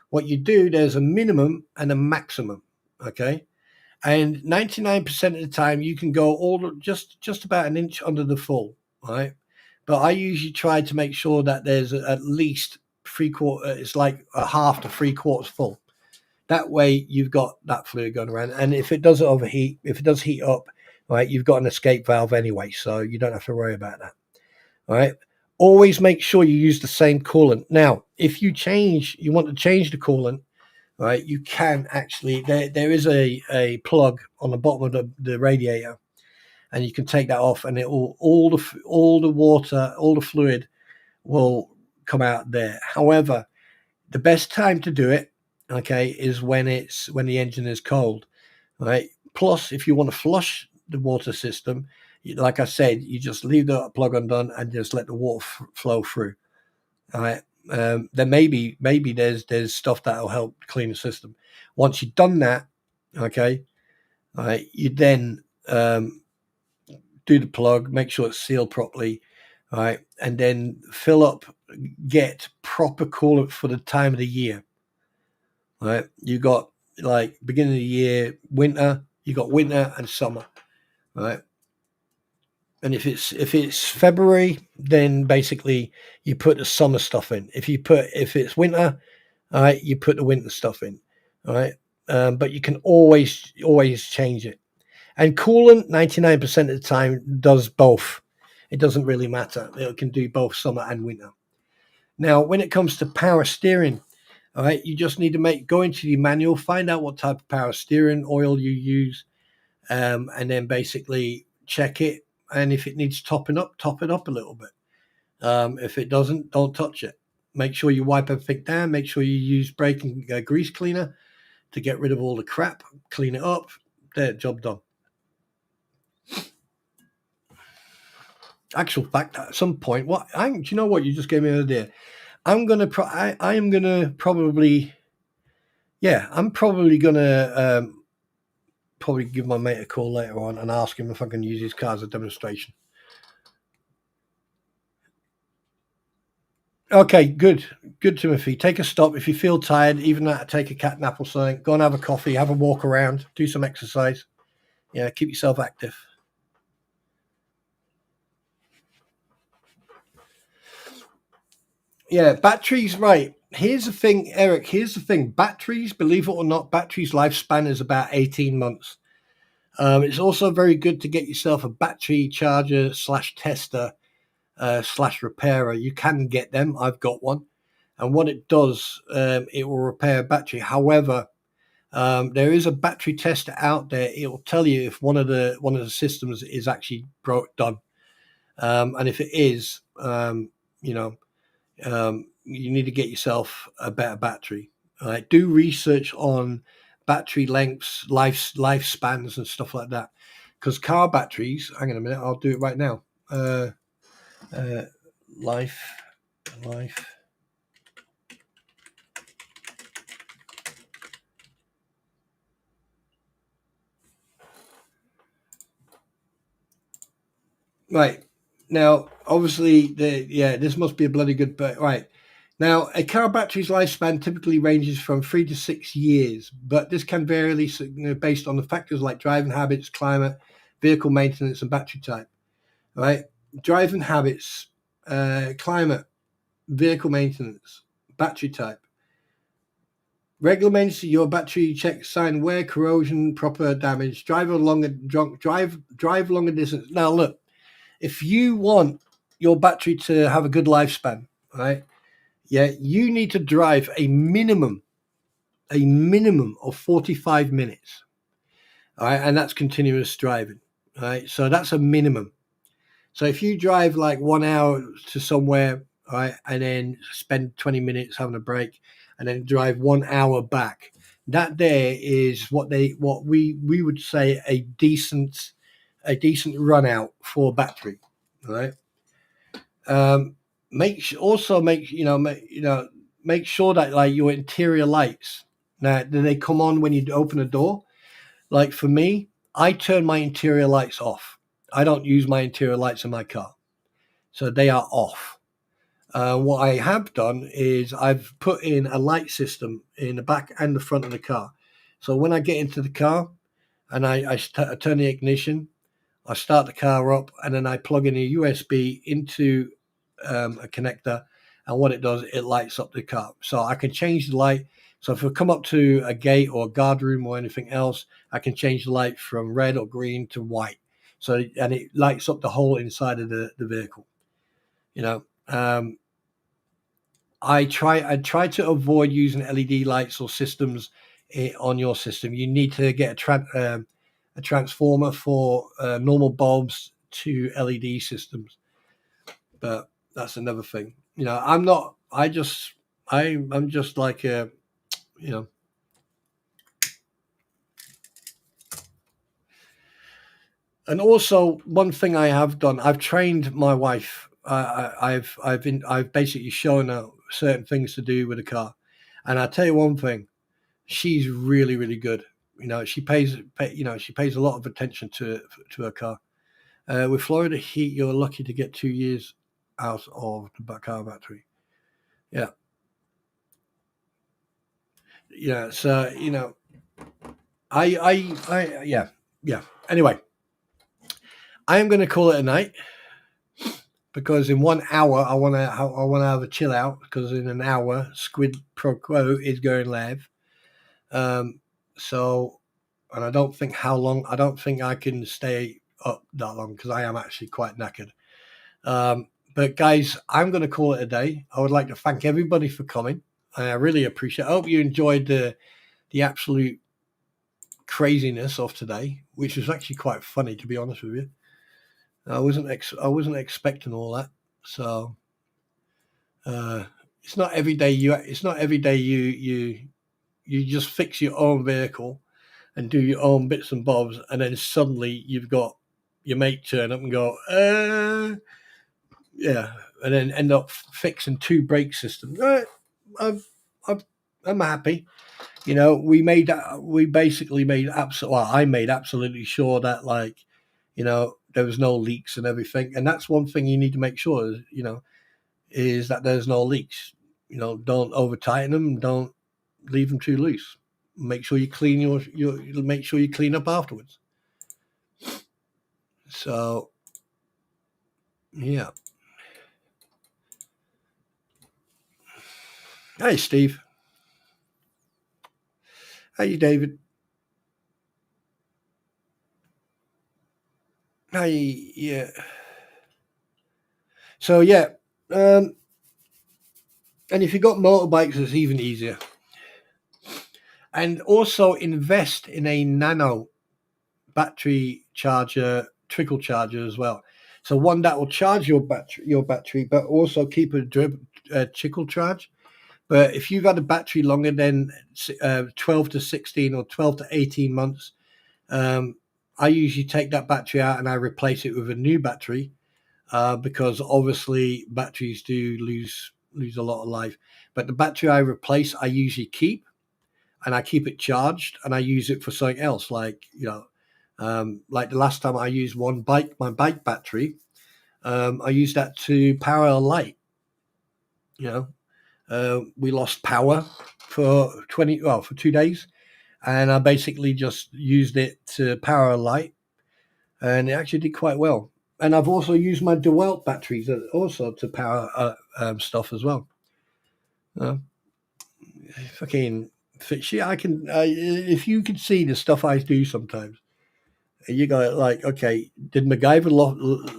What you do, there's a minimum and a maximum, okay? And 99% of the time, you can go just about an inch under the full, right? but I usually try to make sure that there's at least it's like a half to 3/4 full. That way you've got that fluid going around. And if it does overheat, if it does heat up, right, you've got an escape valve anyway, so you don't have to worry about that. All right. Always make sure you use the same coolant. Now, if you want to change the coolant, right, you can actually, there is a plug on the bottom of the radiator, and you can take that off, and it will, all the water, all the fluid will come out there. However, the best time to do it, okay, is when the engine is cold, right? Plus, if you want to flush the water system, like I said, you just leave the plug undone and just let the water flow through. All right. Then maybe there's stuff that'll help clean the system. Once you've done that, okay, all right, you then do the plug, make sure it's sealed properly, all right, and then fill up, get proper coolant for the time of the year. All right, you got like beginning of the year, winter, you got winter and summer, right? And if it's February, then basically you put the summer stuff in. If it's winter, all right, you put the winter stuff in, all right. But you can always change it. And coolant, 99% of the time, does both. It doesn't really matter. It can do both summer and winter. Now, when it comes to power steering, all right, you just need to go into the manual, find out what type of power steering oil you use, and then basically check it. And if it needs topping up, top it up a little bit. If it doesn't, don't touch it. Make sure you wipe everything down. Make sure you use brake and grease cleaner to get rid of all the crap. Clean it up. There, job done. Actual fact, at some point, do you know what? You just gave me an idea. I'm probably gonna probably give my mate a call later on and ask him if I can use his car as a demonstration. Okay, good, Timothy. Take a stop if you feel tired. Even that, take a cat nap or something. Go and have a coffee, have a walk around, do some exercise. Yeah, keep yourself active. Yeah, batteries, right. Here's the thing, Eric. Here's the thing. Batteries, believe it or not, batteries' lifespan is about 18 months. It's also very good to get yourself a battery charger / tester / repairer. You can get them. I've got one. And what it does, it will repair a battery. However, there is a battery tester out there. It will tell you if one of the systems is actually done. And if it is, you need to get yourself a better battery. Do research on battery lengths, lifespans, and stuff like that. Because car batteries, hang on a minute, I'll do it right now. Life. Right. Now, obviously, this must be a bloody good, right. Now, a car battery's lifespan typically ranges from 3 to 6 years, but this can vary based on the factors like driving habits, climate, vehicle maintenance, and battery type. Right? Driving habits, climate, vehicle maintenance, battery type. Regular maintenance of your battery check sign wear, corrosion, proper damage. Drive longer distance. Now, look, if you want your battery to have a good lifespan, right? Yeah, you need to drive a minimum of 45 minutes. All right, and that's continuous driving. All right, so that's a minimum. So if you drive like 1 hour to somewhere, all right, and then spend 20 minutes having a break, and then drive 1 hour back, that there is what we would say a decent run out for battery. All right. Make sure that like your interior lights, now do they come on when you open a door? Like for me, I turn my interior lights off. I don't use my interior lights in my car, so they are off. What I have done is I've put in a light system in the back and the front of the car. So when I get into the car and I turn the ignition, I start the car up, and then I plug in a USB into a connector, and what it does, it lights up the car. So I can change the light. So if I come up to a gate or a guard room or anything else, I can change the light from red or green to white. So, and it lights up the whole inside of the vehicle. I try to avoid using LED lights or systems on your system. You need to get a transformer for normal bulbs to LED systems, but that's another thing. I'm not. I'm just like a, you know. And also, one thing I have done, I've trained my wife. I've basically shown her certain things to do with the car, and I tell you one thing, she's really really good. She pays a lot of attention to her car. With Florida heat, you're lucky to get 2 years out of the car battery. Yeah. Yeah. So, yeah. Anyway, I am going to call it a night because in 1 hour, I want to have a chill out because in an hour, Squid Pro Quo is going live. So, and I don't think I can stay up that long because I am actually quite knackered. But guys, I'm going to call it a day. I would like to thank everybody for coming. I really appreciate it. I hope you enjoyed the absolute craziness of today, which was actually quite funny, to be honest with you. I wasn't expecting all that. So it's not every day you just fix your own vehicle and do your own bits and bobs, and then suddenly you've got your mate turn up and go, yeah, and then end up fixing 2 brake systems. I'm happy. I made absolutely sure that there was no leaks and everything. And that's one thing you need to make sure is that there's no leaks. Don't over tighten them. Don't leave them too loose. Make sure you clean make sure you clean up afterwards. So, yeah. Hey, Steve. Hey, David. Hey, yeah. So, yeah. And if you've got motorbikes, it's even easier. And also invest in a nano battery charger, trickle charger as well. So one that will charge your battery, but also keep a trickle charge. But if you've had a battery longer than 12 to 16 or 12 to 18 months, I usually take that battery out and I replace it with a new battery because obviously batteries do lose a lot of life. But the battery I replace, I usually keep, and I keep it charged, and I use it for something else, like like the last time I used my bike battery, I used that to power a light. We lost power for 2 days, and I basically just used it to power a light, and it actually did quite well. And I've also used my DeWalt batteries also to power stuff as well. Fucking shit! I can. If you could see the stuff I do sometimes, you go like, okay, did MacGyver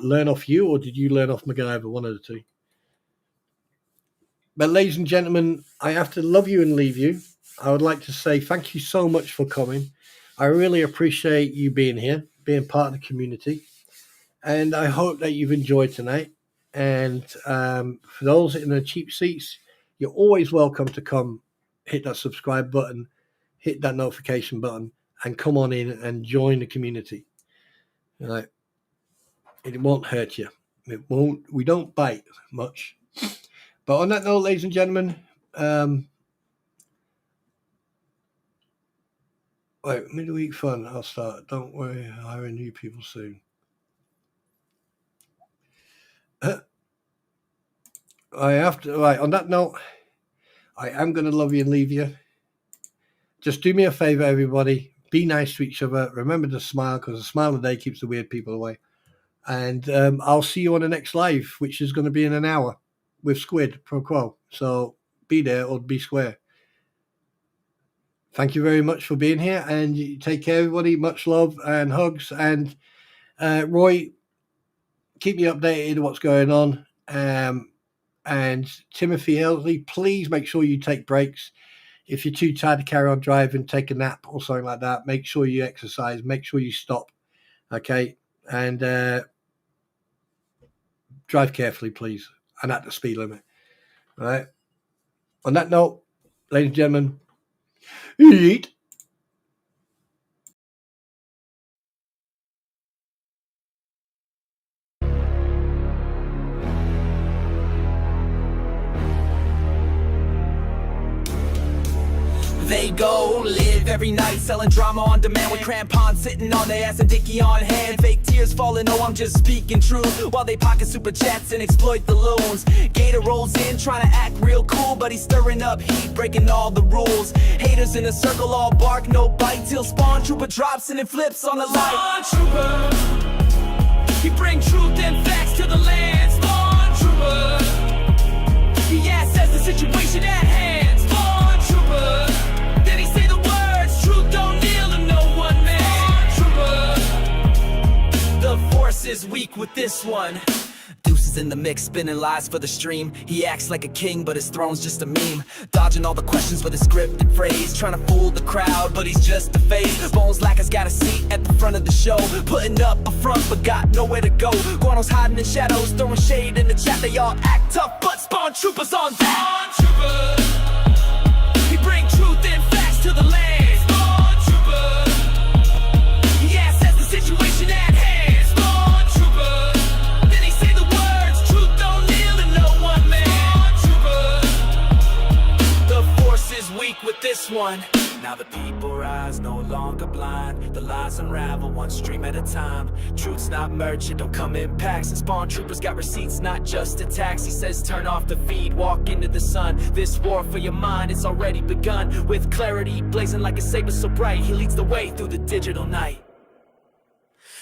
learn off you, or did you learn off MacGyver? One of the two. But ladies and gentlemen, I have to love you and leave you. I would like to say thank you so much for coming. I really appreciate you being here, being part of the community, and I hope that you've enjoyed tonight. And for those in the cheap seats, you're always welcome to come hit that subscribe button, hit that notification button, and come on in and join the community. It won't hurt you. We don't bite much. But on that note, ladies and gentlemen, midweek fun. I'll start. Don't worry, hiring new people soon. I have to. Right, on that note, I am going to love you and leave you. Just do me a favor, everybody. Be nice to each other. Remember to smile, because a smile a day keeps the weird people away. And I'll see you on the next live, which is going to be in an hour with Squid Pro Quo. So be there or be square. Thank you very much for being here, and you take care, everybody. Much love and hugs. And Roy, keep me updated what's going on. And Timothy Helsley, please make sure you take breaks. If you're too tired to carry on driving, take a nap or something like that. Make sure you exercise. Make sure you stop. Okay? And drive carefully, please, and at the speed limit. All right? On that note, ladies and gentlemen, eat. They go live every night selling drama on demand with crampons sitting on their ass and dicky on hand. Fake tears falling, oh I'm just speaking truth, while they pocket super chats and exploit the loons. Gator rolls in trying to act real cool, but he's stirring up heat, breaking all the rules. Haters in a circle, all bark, no bite, till Spawn Trooper drops and it flips on the light. Spawn Trooper, he bring truth and facts to the land. Spawn Trooper, he asks the situation at hand. Spawn Trooper, is weak with this one. Deuces in the mix, spinning lies for the stream. He acts like a king, but his throne's just a meme. Dodging all the questions with a scripted phrase, trying to fool the crowd, but he's just a face. Bones Lacker's got a seat at the front of the show, putting up a front, but got nowhere to go. Guano's hiding in shadows, throwing shade in the chat. They all act tough, but Spawn Trooper's on that. Spawn Trooper, he bring truth and facts to the land. Spawn Trooper, he asks the situation at hand. With this one, now the people rise, no longer blind. The lies unravel one stream at a time. Truth's not merchant, don't come in packs. And Spawn Troopers got receipts, not just attacks. He says turn off the feed, walk into the sun. This war for your mind, it's already begun. With clarity blazing like a saber so bright, he leads the way through the digital night.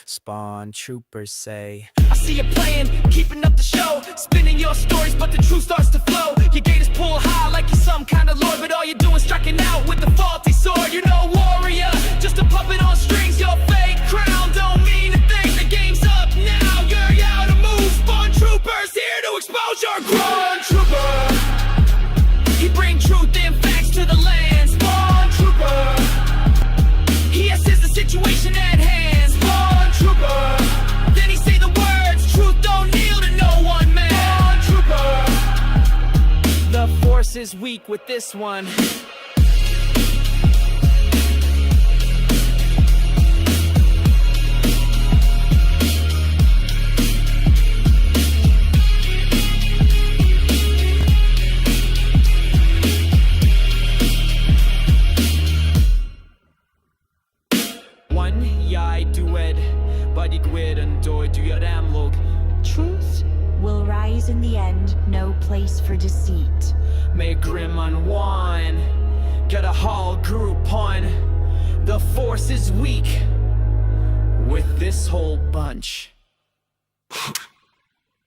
Spawn Troopers say, I see you playing, keeping up the show, spinning your stories, but the truth starts to flow. Your gators pull high like you're some kind of lord, but all you're doing is striking out with the faulty sword. You're no warrior, just a puppet on strings. Your fake crown don't mean a thing. The game's up now, you're out of move. Spawn Troopers here to expose your grudge. Spawn Trooper, he bring truth and facts to the land. Spawn Trooper, he assesses the situation at hand. Then he say the words, truth don't kneel to no one man. Trooper, the force is weak with this one. Truth will rise in the end, no place for deceit. May grim unwind, get a whole group on. The force is weak with this whole bunch.